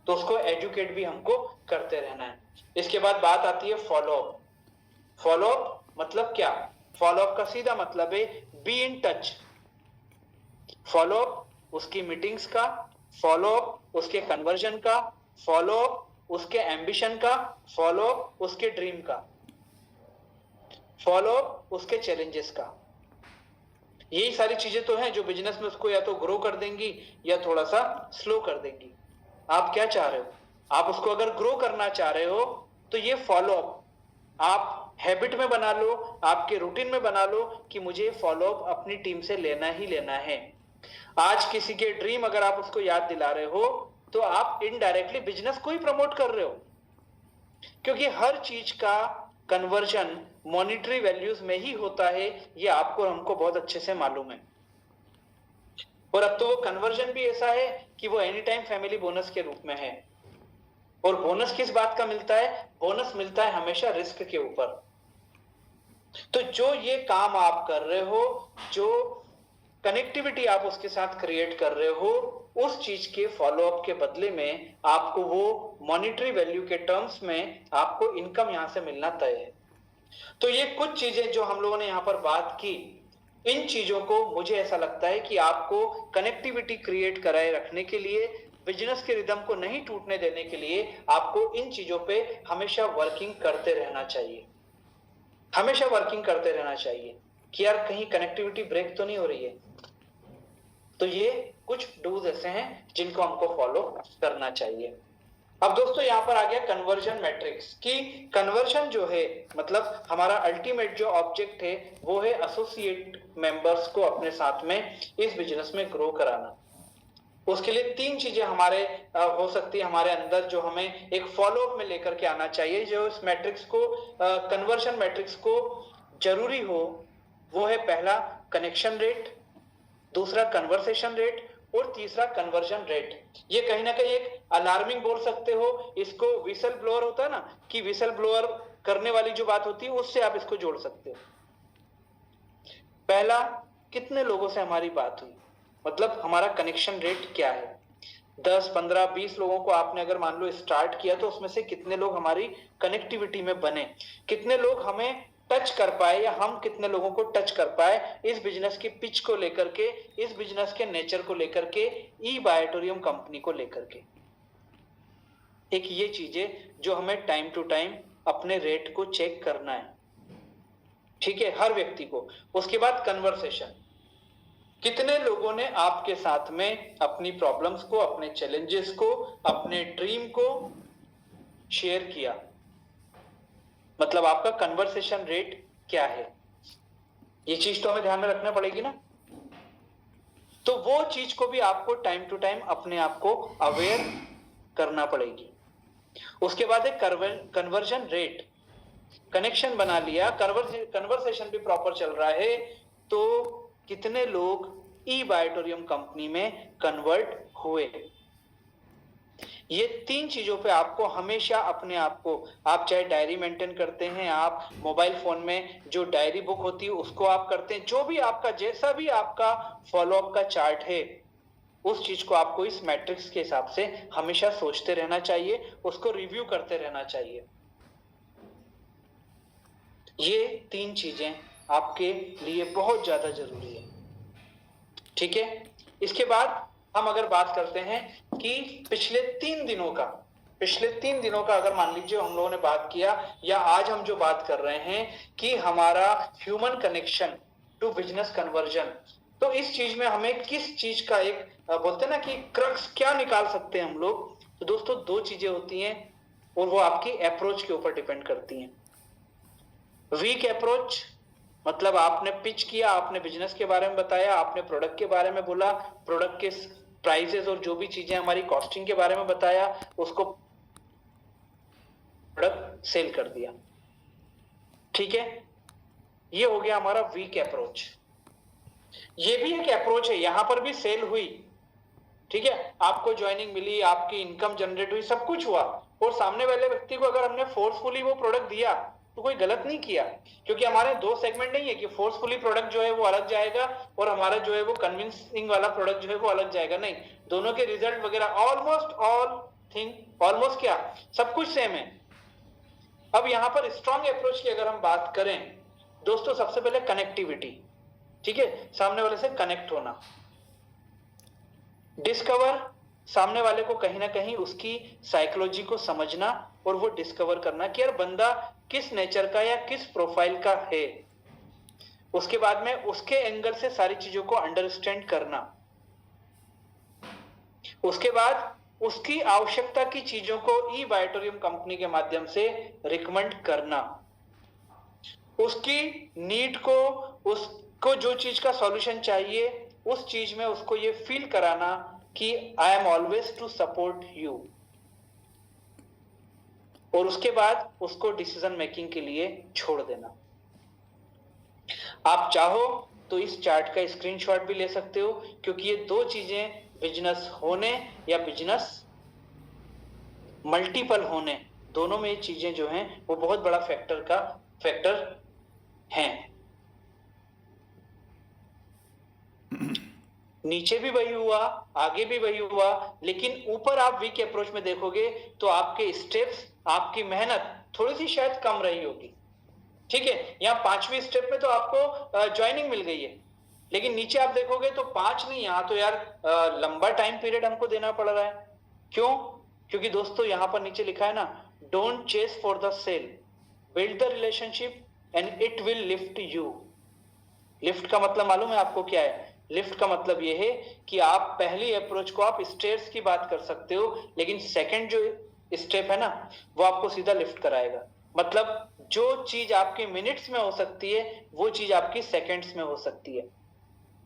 तो उसको एजुकेट भी हमको करते रहना है। इसके बाद बात आती है फॉलोअप। फॉलोअप मतलब क्या, फॉलोअप का सीधा मतलब है बी इन टच। फॉलोअप उसकी मीटिंग्स का, फॉलोअप उसके कन्वर्जन का, फॉलोअप उसके एम्बिशन का, फॉलोअप उसके ड्रीम का, फॉलोअप उसके चैलेंजेस का। यही सारी चीजें तो हैं जो बिजनेस में उसको या तो ग्रो कर देंगी या थोड़ा सा स्लो कर देंगी। आप क्या चाह रहे हो, आप उसको अगर ग्रो करना चाह रहे हो तो ये फॉलोअप आप हैबिट में बना लो, आपके रूटीन में बना लो कि मुझे फॉलोअप अपनी टीम से लेना ही लेना है। आज किसी के ड्रीम अगर आप उसको याद दिला रहे हो तो आप इनडायरेक्टली बिजनेस को ही प्रमोट कर रहे हो, क्योंकि हर चीज का कन्वर्जन मॉनिटरी वैल्यूज में ही होता है। ये आपको हमको बहुत अच्छे से मालूम है। और अब तो वो कन्वर्जन भी ऐसा है कि वो एनी टाइम फैमिली बोनस के रूप में है। और बोनस किस बात का मिलता है, बोनस मिलता है हमेशा रिस्क के ऊपर। तो जो ये काम आप कर रहे हो, जो कनेक्टिविटी आप उसके साथ क्रिएट कर रहे हो, उस चीज के फॉलोअप के बदले में आपको वो मॉनिटरी वैल्यू के टर्म्स में आपको इनकम यहां से मिलना तय है। तो ये कुछ चीजें जो हम लोगों ने यहाँ पर बात की, इन चीजों को मुझे ऐसा लगता है कि आपको कनेक्टिविटी क्रिएट कराए रखने के लिए, बिजनेस के रिदम को नहीं टूटने देने के लिए आपको इन चीजों पे हमेशा वर्किंग करते रहना चाहिए। हमेशा वर्किंग करते रहना चाहिए कि यार कहीं कनेक्टिविटी ब्रेक तो नहीं हो रही है। तो ये कुछ डूज ऐसे हैं जिनको हमको फॉलो करना चाहिए। अब दोस्तों यहाँ पर आ गया कन्वर्जन मैट्रिक्स, कि कन्वर्जन जो है मतलब हमारा अल्टीमेट जो ऑब्जेक्ट है वो है एसोसिएट मेंबर्स को अपने साथ में इस बिजनेस में ग्रो कराना। उसके लिए 3 चीजें हमारे हो सकती है हमारे अंदर, जो हमें एक फॉलोअप में लेकर के आना चाहिए जो इस मैट्रिक्स को, कन्वर्जन मैट्रिक्स को जरूरी हो। वो है पहला कनेक्शन रेट, दूसरा कन्वर्सेशन रेट और तीसरा कन्वर्जन रेट। ये कहीं ना कहीं एक अलार्मिंग बोल सकते हो इसको, विसल ब्लोअर होता है ना, कि विसल ब्लोअर करने वाली जो बात होती है उससे आप इसको जोड़ सकते हो। पहला, कितने लोगों से हमारी बात हुई, मतलब हमारा कनेक्शन रेट क्या है। 10, 15, 20 लोगों को आपने अगर मान लो स्टार्ट किया तो उसमें से कितने लोग हमारी कनेक्टिविटी में बने, कितने लोग हमें टच कर पाए या हम कितने लोगों को टच कर पाए इस बिजनेस की पिच को लेकर के, इस बिजनेस के नेचर को लेकर के, ई बायोटोरियम कंपनी को लेकर के। एक ये चीजें जो हमें टाइम टू टाइम अपने रेट को चेक करना है, ठीक है, हर व्यक्ति को। उसके बाद कन्वर्सेशन, कितने लोगों ने आपके साथ में अपनी प्रॉब्लम्स को, अपने चैलेंजेस को, अपने ड्रीम को शेयर किया, मतलब आपका कन्वर्सेशन रेट क्या है। ये चीज तो हमें ध्यान में रखना पड़ेगी ना। तो वो चीज को भी आपको टाइम टू टाइम अपने आप को अवेयर करना पड़ेगी। उसके बाद एक कन्वर्जन रेट, कनेक्शन बना लिया, कन्वर्सेशन भी प्रॉपर चल रहा है, तो कितने लोग ई बायोटोरियम कंपनी में कन्वर्ट हुए। ये 3 चीजों पे आपको हमेशा अपने आप को, आप चाहे डायरी मेंटेन करते हैं, आप मोबाइल फोन में जो डायरी बुक होती है उसको आप करते हैं, जो भी आपका जैसा भी आपका फॉलोअप का चार्ट है, उस चीज को आपको इस मैट्रिक्स के हिसाब से हमेशा सोचते रहना चाहिए, उसको रिव्यू करते रहना चाहिए। ये 3 चीजें आपके लिए बहुत ज्यादा जरूरी है। ठीक है, इसके बाद हम अगर बात करते हैं कि पिछले 3 दिनों का अगर मान लीजिए हम लोगों ने बात किया, या आज हम जो बात कर रहे हैं कि हमारा human connection to business conversion, तो इस चीज में हमें किस चीज का एक बोलते हैं ना कि क्रक्स क्या निकाल सकते हैं हम लोग। तो दोस्तों 2 चीजें होती हैं और वो आपकी अप्रोच के ऊपर डिपेंड करती हैं। वीक अप्रोच मतलब आपने पिच किया, आपने बिजनेस के बारे में बताया, आपने प्रोडक्ट के बारे में बोला, प्रोडक्ट के प्राइसेस और जो भी चीजें हमारी कॉस्टिंग के बारे में बताया, उसको प्रोडक्ट सेल कर दिया। ठीक है, ये हो गया हमारा वीक अप्रोच। ये भी एक अप्रोच है, यहां पर भी सेल हुई, ठीक है, आपको ज्वाइनिंग मिली, आपकी इनकम जनरेट हुई, सब कुछ हुआ, और सामने वाले व्यक्ति को अगर हमने फोर्सफुली वो प्रोडक्ट दिया तो कोई गलत नहीं किया, क्योंकि हमारे 2 सेगमेंट नहीं है कि फोर्सफुली प्रोडक्ट जो है वो अलग जाएगा और हमारा जो है वो कन्विंसिंग वाला प्रोडक्ट जो है वो अलग जाएगा, नहीं, दोनों के रिजल्ट वगैरह ऑलमोस्ट क्या, सब कुछ सेम है। अब यहां पर स्ट्रॉन्ग अप्रोच की अगर हम बात करें दोस्तों, सबसे पहले कनेक्टिविटी, ठीक है, सामने वाले से कनेक्ट होना, डिस्कवर, सामने वाले को कहीं ना कहीं उसकी साइकोलॉजी को समझना और वो डिस्कवर करना कि यार बंदा किस नेचर का या किस प्रोफाइल का है, उसके बाद में उसके एंगल से सारी चीजों को अंडरस्टैंड करना, उसके बाद उसकी आवश्यकता की चीजों को ई बायोटोरियम कंपनी के माध्यम से रिकमेंड करना, उसकी नीड को, उसको जो चीज का सॉल्यूशन चाहिए उस चीज में उसको ये फील कराना कि I am always to support you, और उसके बाद उसको डिसीजन मेकिंग के लिए छोड़ देना। आप चाहो तो इस चार्ट का स्क्रीनशॉट भी ले सकते हो, क्योंकि ये 2 चीजें बिजनेस होने या बिजनेस मल्टीपल होने, दोनों में ये चीजें जो हैं वो बहुत बड़ा फैक्टर हैं। नीचे भी वही हुआ, आगे भी वही हुआ, लेकिन ऊपर आप वीक अप्रोच में देखोगे तो आपके स्टेप्स, आपकी मेहनत थोड़ी सी शायद कम रही होगी, ठीक है, यहाँ 5वीं स्टेप में तो आपको ज्वाइनिंग मिल गई है, लेकिन नीचे आप देखोगे तो 5 नहीं, यहाँ तो यार लंबा टाइम पीरियड हमको देना पड़ रहा है। क्यों? क्योंकि दोस्तों यहाँ पर नीचे लिखा है ना, don't chase for the sale, build the relationship and it will lift you. Lift का मतलब मालूम है आपको क्या है? लिफ्ट का मतलब यह है कि आप पहली अप्रोच को आप स्टेयर्स की बात कर सकते हो, लेकिन सेकंड जो स्टेप है ना वो आपको सीधा लिफ्ट कराएगा। मतलब जो चीज आपकी मिनट्स में हो सकती है वो चीज आपकी सेकंड्स में हो सकती है।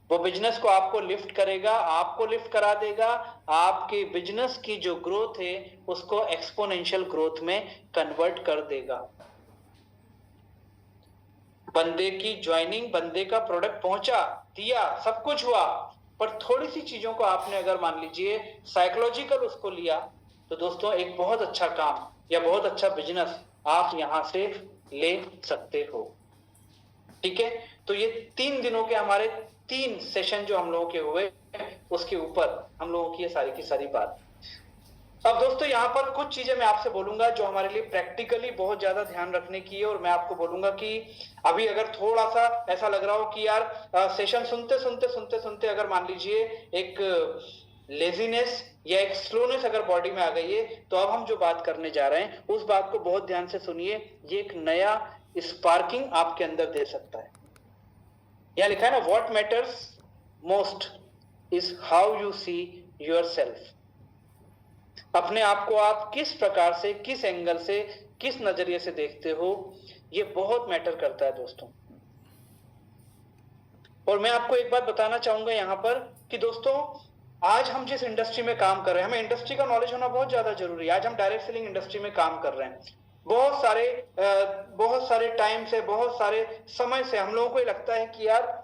वो बिजनेस को आपको लिफ्ट करेगा, आपको लिफ्ट करा देगा, आपके बिजनेस की जो ग्रोथ है उसको एक्सपोनेंशियल ग्रोथ में कन्वर्ट कर देगा। बंदे की ज्वाइनिंग, बंदे का प्रोडक्ट पहुंचा, दिया, सब कुछ हुआ, पर थोड़ी सी चीजों को आपने अगर मान लीजिए साइकोलॉजिकल उसको लिया तो दोस्तों एक बहुत अच्छा काम या बहुत अच्छा बिजनेस आप यहां से ले सकते हो। ठीक है, तो ये 3 दिनों के हमारे 3 सेशन जो हम लोगों के हुए उसके ऊपर हम लोगों की ये सारी की सारी बात। अब दोस्तों यहाँ पर कुछ चीजें मैं आपसे बोलूंगा जो हमारे लिए प्रैक्टिकली बहुत ज्यादा ध्यान रखने की है, और मैं आपको बोलूंगा कि अभी अगर थोड़ा सा ऐसा लग रहा हो कि यार सेशन सुनते अगर मान लीजिए एक लेजीनेस या एक स्लोनेस अगर बॉडी में आ गई है, तो अब हम जो बात करने जा रहे हैं उस बात को बहुत ध्यान से सुनिए। ये एक नया स्पार्किंग आपके अंदर दे सकता है। यहाँ लिखा है ना, what matters most is how you see yourself. अपने आप को आप किस प्रकार से, किस एंगल से, किस नजरिए से देखते हो, ये बहुत मैटर करता है दोस्तों। और मैं आपको एक बात बताना चाहूंगा यहाँ पर कि दोस्तों, आज हम जिस इंडस्ट्री में काम कर रहे हैं, हमें इंडस्ट्री का नॉलेज होना बहुत ज्यादा जरूरी है। आज हम डायरेक्ट सेलिंग इंडस्ट्री में काम कर रहे हैं। बहुत सारे टाइम से, बहुत सारे समय से हम लोगों को ये लगता है कि यार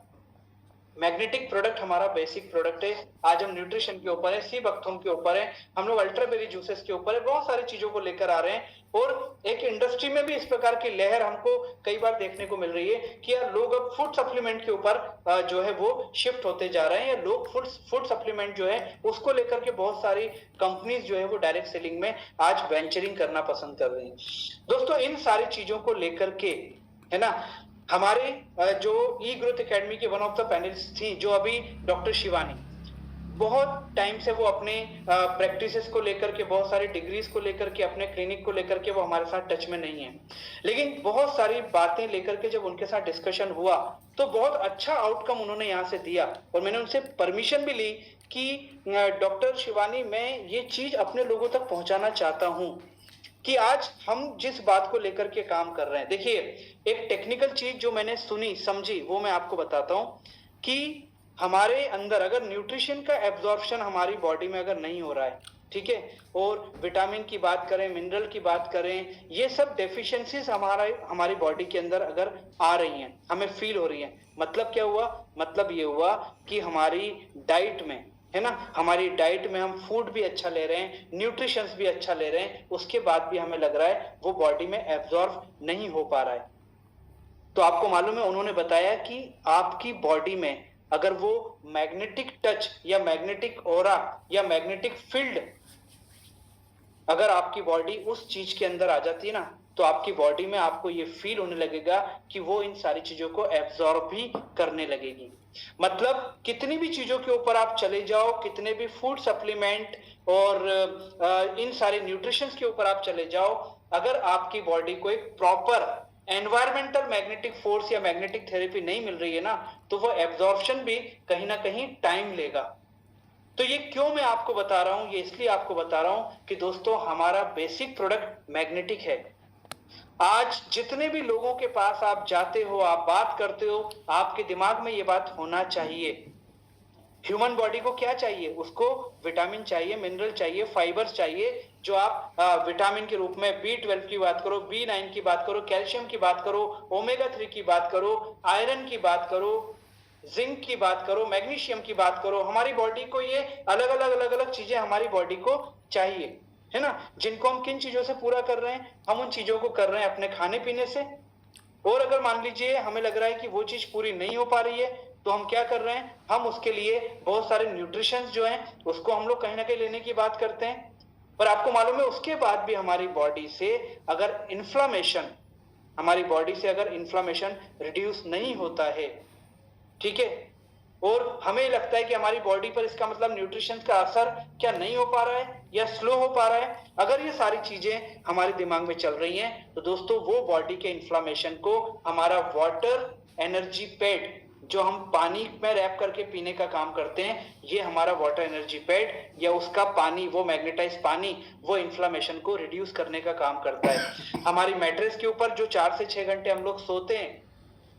मैग्नेटिक प्रोडक्ट हमारा बेसिक प्रोडक्ट है। आज हम न्यूट्रिशन के ऊपर है, सी बक्थुम के ऊपर है, हम लोग अल्ट्राबेरी जूसेस के ऊपर है, बहुत सारी चीजों को लेकर आ रहे हैं। और एक इंडस्ट्री में भी इस प्रकार की लहर हमको कई बार देखने को मिल रही है कि यार लोग अब फूड सप्लीमेंट के ऊपर जो है वो शिफ्ट होते जा रहे हैं, या लोग फूड सप्लीमेंट जो है उसको लेकर के बहुत सारी कंपनीज जो है वो डायरेक्ट सेलिंग में आज वेंचरिंग करना पसंद कर रही हैं। दोस्तों, इन सारी चीजों को लेकर के, है ना, हमारे जो ई ग्रोथ एकेडमी के वन ऑफ द पैनलिस्ट थी, जो अभी डॉक्टर शिवानी, बहुत टाइम से वो अपने प्रैक्टिसेस को लेकर के, बहुत सारी डिग्रीज को लेकर के, अपने क्लिनिक को लेकर के वो हमारे साथ टच में नहीं है, लेकिन बहुत सारी बातें लेकर के जब उनके साथ डिस्कशन हुआ तो बहुत अच्छा आउटकम उन्होंने यहाँ से दिया। और मैंने उनसे परमिशन भी ली कि डॉक्टर शिवानी, मैं ये चीज अपने लोगों तक पहुंचाना चाहता हूँ कि आज हम जिस बात को लेकर के काम कर रहे हैं, देखिए एक टेक्निकल चीज जो मैंने सुनी समझी वो मैं आपको बताता हूं कि हमारे अंदर अगर न्यूट्रिशन का एब्जॉर्प्शन हमारी बॉडी में अगर नहीं हो रहा है, ठीक है, और विटामिन की बात करें, मिनरल की बात करें, ये सब डेफिशिएंसीज हमारी बॉडी के अंदर अगर आ रही हैं, हमें फील हो रही है, मतलब क्या हुआ? मतलब ये हुआ कि हमारी डाइट में, है ना, हमारी डाइट में हम फूड भी अच्छा ले रहे हैं, न्यूट्रिशंस भी अच्छा ले रहे हैं, उसके बाद भी हमें लग रहा है वो बॉडी में एब्जॉर्ब नहीं हो पा रहा है। तो आपको मालूम है, उन्होंने बताया कि आपकी बॉडी में अगर वो मैग्नेटिक टच या मैग्नेटिक ऑरा या मैग्नेटिक फील्ड अगर आपकी बॉडी उस चीज के अंदर आ जाती है ना, तो आपकी बॉडी में आपको ये फील होने लगेगा कि वो इन सारी चीजों को एब्जॉर्ब भी करने लगेगी। मतलब कितनी भी चीजों के ऊपर आप चले जाओ, कितने भी फूड सप्लीमेंट और इन सारे न्यूट्रिशंस के ऊपर आप चले जाओ, अगर आपकी बॉडी को एक प्रॉपर एनवायरमेंटल मैग्नेटिक फोर्स या मैग्नेटिक थेरेपी नहीं मिल रही है ना, तो वो एब्जॉर्प्शन भी कहीं ना कहीं टाइम लेगा। तो ये क्यों मैं आपको बता रहा हूं? ये इसलिए आपको बता रहा हूं कि दोस्तों, हमारा बेसिक प्रोडक्ट मैग्नेटिक है। आज जितने भी लोगों के पास आप जाते हो, आप बात करते हो, आपके दिमाग में ये बात होना चाहिए, ह्यूमन बॉडी को क्या चाहिए? उसको विटामिन चाहिए, मिनरल चाहिए, फाइबर्स चाहिए, जो आप विटामिन के रूप में B12 की बात करो, B9 की बात करो, कैल्शियम की बात करो, ओमेगा 3 की बात करो, आयरन की बात करो, जिंक की बात करो, मैग्नीशियम की बात करो, हमारी बॉडी को ये अलग अलग चीजें हमारी बॉडी को चाहिए, है ना, जिनको हम किन चीजों से पूरा कर रहे हैं? हम उन चीजों को कर रहे हैं अपने खाने पीने से। और अगर मान लीजिए हमें लग रहा है कि वो चीज पूरी नहीं हो पा रही है, तो हम क्या कर रहे हैं? हम उसके लिए बहुत सारे न्यूट्रिशंस जो हैं उसको हम लोग कहीं ना कहीं लेने की बात करते हैं। पर आपको मालूम है, उसके बाद भी हमारी बॉडी से अगर इन्फ्लामेशन, हमारी बॉडी से अगर इन्फ्लामेशन रिड्यूस नहीं होता है, ठीक है, और हमें लगता है कि हमारी बॉडी पर इसका मतलब न्यूट्रिशन का असर क्या नहीं हो पा रहा है या स्लो हो पा रहा है, अगर ये सारी चीजें हमारे दिमाग में चल रही हैं, तो दोस्तों वो बॉडी के इन्फ्लामेशन को हमारा वाटर एनर्जी पैड, जो हम पानी में रैप करके पीने का काम करते हैं, ये हमारा वाटर एनर्जी पैड या उसका पानी, वो मैग्नेटाइज पानी, वो इन्फ्लामेशन को रिड्यूस करने का काम करता है। हमारी मैट्रेस के ऊपर जो 4 से 6 घंटे हम लोग सोते हैं,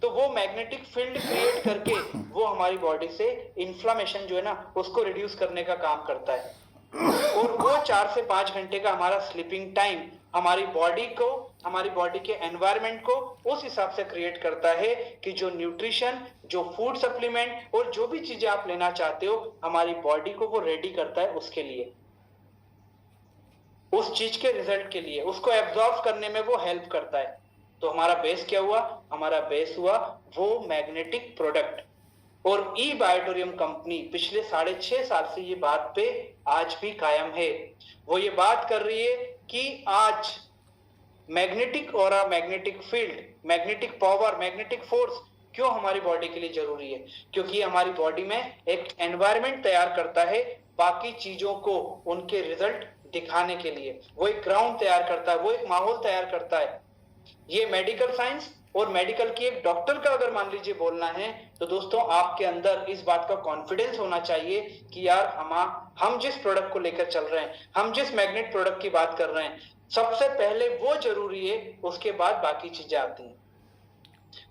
तो वो मैग्नेटिक फील्ड क्रिएट करके वो हमारी बॉडी से इन्फ्लामेशन जो है ना उसको रिड्यूस करने का काम करता है। और वो 4 से 5 घंटे का हमारा स्लीपिंग टाइम हमारी बॉडी को, हमारी बॉडी के एनवायरनमेंट को उस हिसाब से क्रिएट करता है कि जो न्यूट्रिशन, जो फूड सप्लीमेंट और जो भी चीजें आप लेना चाहते हो, हमारी बॉडी को वो रेडी करता है उसके लिए, उस चीज के रिजल्ट के लिए, उसको एब्जॉर्ब करने में वो हेल्प करता है। तो हमारा बेस क्या हुआ? हमारा बेस हुआ वो मैग्नेटिक प्रोडक्ट। और ई बायोटोरियम कंपनी पिछले 6.5 साल से ये बात पे आज भी कायम है। वो ये बात कर रही है कि आज magnetic aura, magnetic field, magnetic power, magnetic force क्यों हमारी बॉडी के लिए जरूरी है? क्योंकि हमारी बॉडी में एक एनवायरनमेंट तैयार करता है बाकी चीजों को उनके रिजल्ट दिखाने के लिए। वो एक ग्राउंड तैयार करता है, वो एक माहौल तैयार करता है। ये मेडिकल साइंस और मेडिकल की एक डॉक्टर का अगर मान लीजिए बोलना है, तो दोस्तों आपके अंदर इस बात का कॉन्फिडेंस होना चाहिए कि यार हम जिस प्रोडक्ट को लेकर चल रहे हैं, हम जिस मैग्नेट प्रोडक्ट की बात कर रहे हैं, सबसे पहले वो जरूरी है, उसके बाद बाकी चीजें आती हैं।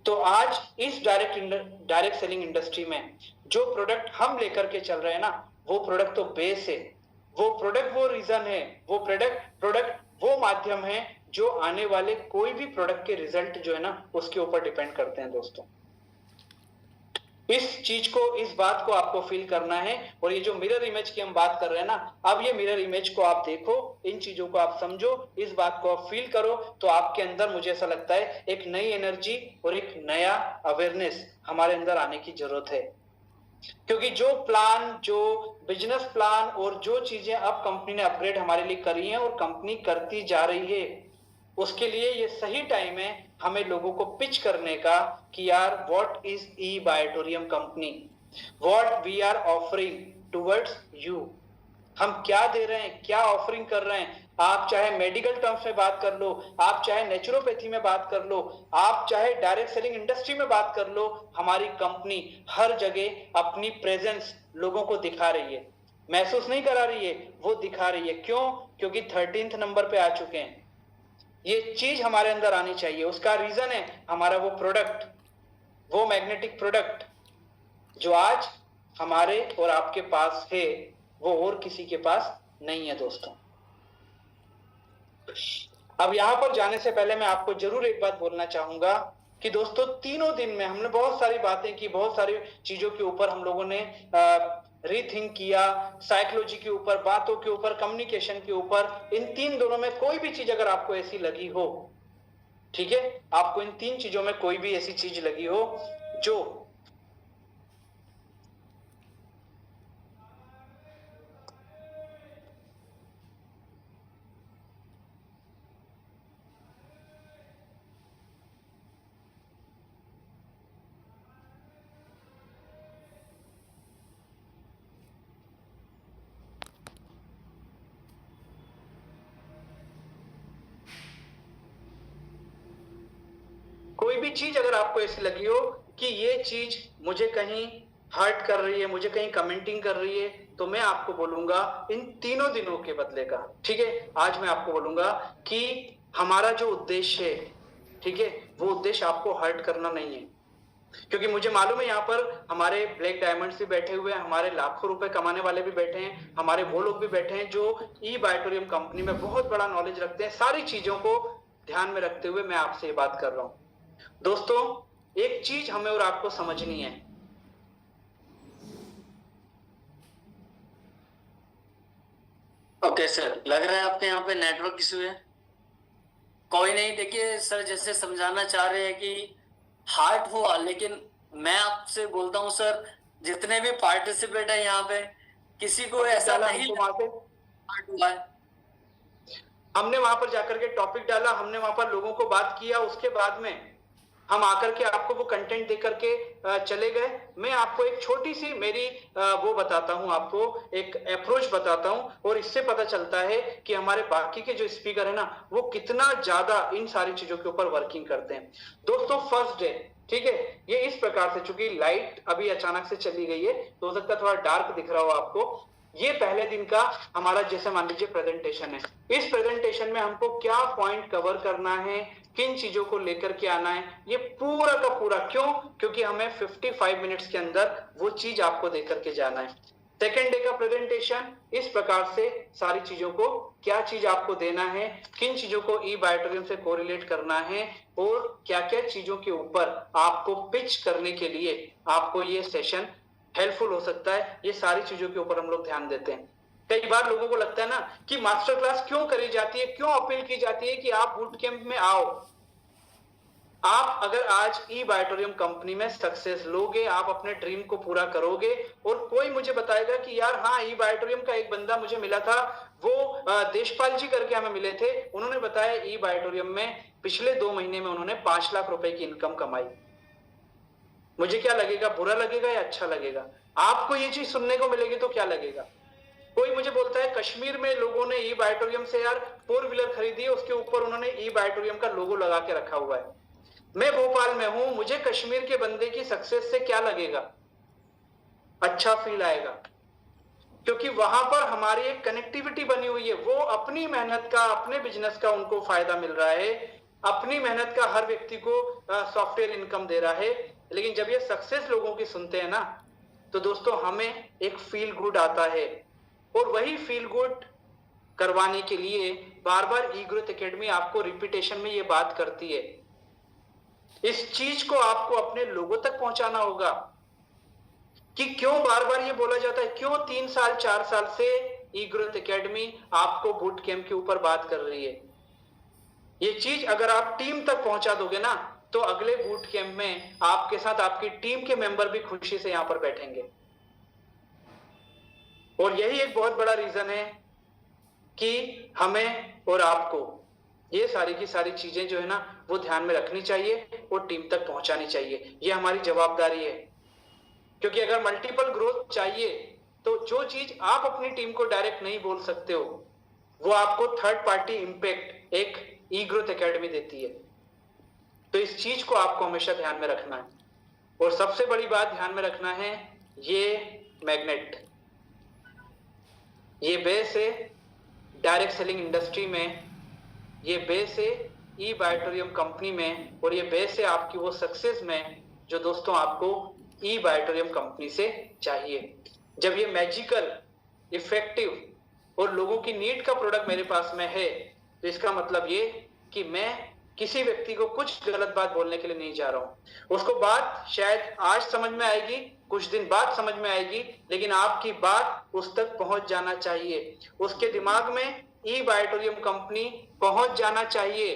तो आज इस डायरेक्ट सेलिंग इंडस्ट्री में जो प्रोडक्ट हम लेकर के चल रहे हैं ना, वो प्रोडक्ट तो बेस है, वो प्रोडक्ट वो रीजन है, वो प्रोडक्ट वो माध्यम है जो आने वाले कोई भी प्रोडक्ट के रिजल्ट जो है ना उसके ऊपर डिपेंड करते हैं दोस्तों। इस चीज को, इस बात को आपको फील करना है। और ये जो मिरर इमेज की हम बात कर रहे हैं ना, अब ये मिरर इमेज को आप देखो, इन चीजों को आप समझो, इस बात को आप फील करो, तो आपके अंदर मुझे ऐसा लगता है एक नई एनर्जी और एक नया अवेयरनेस हमारे अंदर आने की जरूरत है। क्योंकि जो प्लान, जो बिजनेस प्लान और जो चीजें अब कंपनी ने अपग्रेड हमारे लिए करी हैं और कंपनी करती जा रही है, उसके लिए ये सही टाइम है हमें लोगों को पिच करने का कि यार व्हाट इज ई Biotorium company, what we are offering towards you. हम क्या दे रहे हैं, क्या ऑफरिंग कर रहे हैं। आप चाहे मेडिकल टर्म्स में बात कर लो, आप चाहे नेचुरोपैथी में बात कर लो, आप चाहे डायरेक्ट सेलिंग इंडस्ट्री में बात कर लो, हमारी कंपनी हर जगह अपनी प्रेजेंस लोगों को दिखा रही है। महसूस नहीं करा रही है, वो दिखा रही है। क्यों? क्योंकि 13th नंबर पे आ चुके हैं। ये चीज हमारे अंदर आनी चाहिए। उसका रीजन है हमारा वो प्रोडक्ट, वो मैग्नेटिक प्रोडक्ट जो आज हमारे और आपके पास है, वो और किसी के पास नहीं है दोस्तों। अब यहां पर जाने से पहले मैं आपको जरूर एक बात बोलना चाहूंगा कि दोस्तों तीनों दिन में हमने बहुत सारी बातें की, बहुत सारी चीजों के ऊपर हम लोगों ने रीथिंक किया, साइकोलॉजी के ऊपर, बातों के ऊपर, कम्युनिकेशन के ऊपर। इन तीन दोनों में कोई भी चीज अगर आपको ऐसी लगी हो, ठीक है, आपको इन तीन चीजों में कोई भी ऐसी चीज लगी हो जो कोई भी चीज अगर आपको ऐसी लगी हो कि ये चीज मुझे कहीं हर्ट कर रही है, मुझे कहीं कमेंटिंग कर रही है, तो मैं आपको बोलूंगा इन तीनों दिनों के बदले का, ठीक है, आज मैं आपको बोलूंगा कि हमारा जो उद्देश्य है, ठीक है, वो उद्देश्य आपको हर्ट करना नहीं है। क्योंकि मुझे मालूम है यहाँ पर हमारे ब्लैक डायमंड्स भी बैठे हुए हैं, हमारे लाखों रुपए कमाने वाले भी बैठे हैं, हमारे वो लोग भी बैठे हैं जो ई बायोटोरियम कंपनी में बहुत बड़ा नॉलेज रखते हैं। सारी चीजों को ध्यान में रखते हुए मैं आपसे ये बात कर रहा हूं दोस्तों। एक चीज हमें और आपको समझनी है, ओके सर, लग रहा है आपके यहाँ पे नेटवर्क इशू है। कोई नहीं, देखिए सर जैसे समझाना चाह रहे हैं कि हार्ट हुआ, लेकिन मैं आपसे बोलता हूँ सर, जितने भी पार्टिसिपेट है यहाँ पे किसी को ऐसा नहीं हार्ट हुआ है। हमने वहां पर जाकर के टॉपिक डाला, हमने वहां पर लोगों को बात किया, उसके बाद में हम आकर के आपको वो कंटेंट दे करके चले गए। मैं आपको एक छोटी सी मेरी वो बताता हूं, आपको एक अप्रोच बताता हूं, और इससे पता चलता है कि हमारे बाकी के जो स्पीकर है ना, वो कितना ज्यादा इन सारी चीजों के ऊपर वर्किंग करते हैं दोस्तों। फर्स्ट डे, ठीक है, ये इस प्रकार से, चूंकि लाइट अभी अचानक से चली गई है तो हो सकता है थोड़ा डार्क दिख रहा हो आपको। ये पहले दिन का हमारा जैसे मान लीजिए प्रेजेंटेशन है। इस प्रेजेंटेशन में हमको क्या पॉइंट कवर करना है, किन चीजों को लेकर के आना है, ये पूरा का पूरा। क्यों? क्योंकि हमें 55 मिनट्स के अंदर वो चीज आपको देकर के जाना है। सेकेंड डे का प्रेजेंटेशन इस प्रकार से, सारी चीजों को क्या चीज आपको देना है, किन चीजों को ई बायोटोरियम से कोरिलेट करना है, और क्या क्या चीजों के ऊपर आपको पिच करने के लिए आपको ये सेशन हेल्पफुल हो सकता है, ये सारी चीजों के ऊपर हम लोग ध्यान देते हैं। कई बार लोगों को लगता है ना कि मास्टर क्लास क्यों करी जाती है, क्यों अपील की जाती है कि आप बूट कैंप में आओ। आप अगर आज ई बायोटोरियम कंपनी में सक्सेस लोगे, आप अपने ड्रीम को पूरा करोगे, और कोई मुझे बताएगा कि यार हाँ, ई बायोटोरियम का एक बंदा मुझे मिला था, वो देशपाल जी करके हमें मिले थे, उन्होंने बताया ई बायोटोरियम में पिछले 2 महीने में उन्होंने 5 लाख रुपए की इनकम कमाई। मुझे क्या लगेगा, बुरा लगेगा या अच्छा लगेगा? आपको ये चीज सुनने को मिलेगी तो क्या लगेगा? कोई मुझे बोलता है कश्मीर में लोगों ने ई बायोटोरियम से यार 4 व्हीलर खरीदी है, उसके ऊपर उन्होंने ई बायोटोरियम का लोगो लगा के रखा हुआ है। मैं भोपाल में हूं, मुझे कश्मीर के बंदे की सक्सेस से क्या लगेगा? अच्छा फील आएगा, क्योंकि वहां पर हमारी एक कनेक्टिविटी बनी हुई है। वो अपनी मेहनत का, अपने बिजनेस का उनको फायदा मिल रहा है। अपनी मेहनत का हर व्यक्ति को सॉफ्टवेयर इनकम दे रहा है, लेकिन जब ये सक्सेस लोगों की सुनते हैं ना, तो दोस्तों हमें एक फील गुड आता है। और वही फील गुड करवाने के लिए बार बार ई-ग्रोथ एकेडमी आपको रिपीटेशन में ये बात करती है। इस चीज को आपको अपने लोगों तक पहुंचाना होगा कि क्यों बार बार ये बोला जाता है, क्यों 3 साल 4 साल से ई-ग्रोथ एकेडमी आपको बूट कैंप के ऊपर बात कर रही है। ये चीज अगर आप टीम तक पहुंचा दोगे ना, तो अगले बूट कैंप में आपके साथ आपकी टीम के मेंबर भी खुशी से यहां पर बैठेंगे। और यही एक बहुत बड़ा रीजन है कि हमें और आपको ये सारी की सारी चीजें जो है ना, वो ध्यान में रखनी चाहिए और टीम तक पहुंचानी चाहिए। ये हमारी जवाबदारी है, क्योंकि अगर मल्टीपल ग्रोथ चाहिए तो जो चीज आप अपनी टीम को डायरेक्ट नहीं बोल सकते हो, वो आपको थर्ड पार्टी इंपैक्ट एक ई-ग्रोथ एकेडमी देती है। तो इस चीज को आपको हमेशा ध्यान में रखना है। और सबसे बड़ी बात ध्यान में रखना है, ये मैग्नेट, ये बेस है डायरेक्ट सेलिंग इंडस्ट्री में, ये बेस है ई बायोटोरियम कंपनी में, और ये बेस है आपकी वो सक्सेस में जो दोस्तों आपको ई बायोटोरियम कंपनी से चाहिए। जब ये मैजिकल, इफेक्टिव और लोगों की नीड का प्रोडक्ट मेरे पास में है, तो इसका मतलब ये कि मैं किसी व्यक्ति को कुछ गलत बात बोलने के लिए नहीं जा रहा हूं। उसको बात शायद आज समझ में आएगी, कुछ दिन बाद समझ में आएगी, लेकिन आपकी बात उस तक पहुंच जाना चाहिए। उसके दिमाग में ई बायोटोरियम कंपनी पहुंच जाना चाहिए,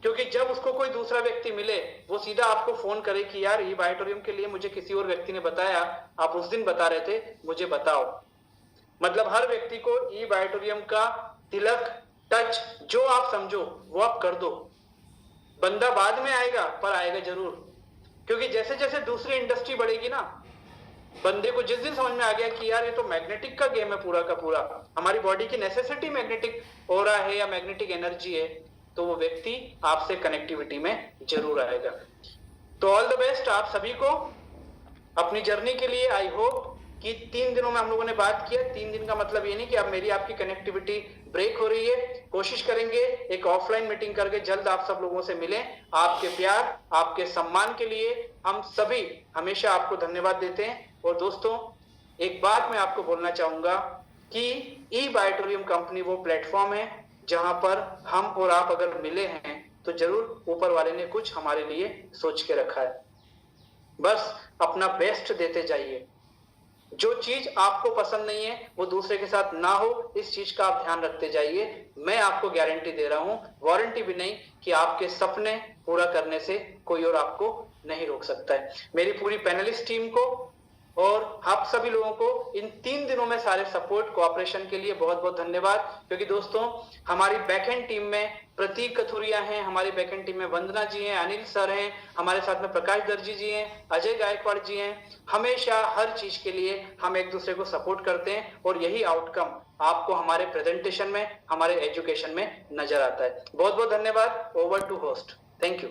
क्योंकि जब उसको कोई दूसरा व्यक्ति मिले, वो सीधा आपको फोन करे कि यार ई बायोटोरियम के लिए मुझे किसी और व्यक्ति ने बताया, आप उस दिन बता रहे थे, मुझे बताओ। मतलब हर व्यक्ति को ई बायोटोरियम का तिलक, टच जो आप समझो वो आप कर दो। बंदा बाद में आएगा, पर आएगा जरूर, क्योंकि जैसे जैसे दूसरी इंडस्ट्री बढ़ेगी ना, बंदे को जिस दिन समझ में आ गया कि यार ये तो मैग्नेटिक का गेम है पूरा का पूरा, हमारी बॉडी की नेसेसिटी मैग्नेटिक ऑरा है या मैग्नेटिक एनर्जी है, तो वो व्यक्ति आपसे कनेक्टिविटी में जरूर आएगा। तो ऑल द बेस्ट आप सभी को अपनी जर्नी के लिए। आई होप कि 3 दिनों में हम लोगों ने बात किया। 3 दिन का मतलब ये नहीं कि अब मेरी आपकी कनेक्टिविटी ब्रेक हो रही है। कोशिश करेंगे एक ऑफलाइन मीटिंग करके जल्द आप सब लोगों से मिलें। आपके प्यार, आपके सम्मान के लिए हम सभी हमेशा आपको धन्यवाद देते हैं। और दोस्तों, एक बात मैं आपको बोलना चाहूंगा कि ई बायोटोरियम कंपनी वो प्लेटफॉर्म है जहां पर हम और आप अगर मिले हैं तो जरूर ऊपर वाले ने कुछ हमारे लिए सोच के रखा है। बस अपना बेस्ट देते जाइए। जो चीज आपको पसंद नहीं है वो दूसरे के साथ ना हो, इस चीज का आप ध्यान रखते जाइए। मैं आपको गारंटी दे रहा हूं, वारंटी भी नहीं, कि आपके सपने पूरा करने से कोई और आपको नहीं रोक सकता है। मेरी पूरी पैनलिस्ट टीम को और आप सभी लोगों को इन 3 दिनों में सारे सपोर्ट कोऑपरेशन के लिए बहुत बहुत धन्यवाद। क्योंकि दोस्तों, हमारी बैकएंड टीम में प्रतीक कथुरिया हैं, हमारी बैकएंड टीम में वंदना जी हैं, अनिल सर हैं, हमारे साथ में प्रकाश दर्जी जी हैं, अजय गायकवाड़ जी हैं। हमेशा हर चीज के लिए हम एक दूसरे को सपोर्ट करते हैं और यही आउटकम आपको हमारे प्रेजेंटेशन में, हमारे एजुकेशन में नजर आता है। बहुत बहुत धन्यवाद। Over to host. Thank you.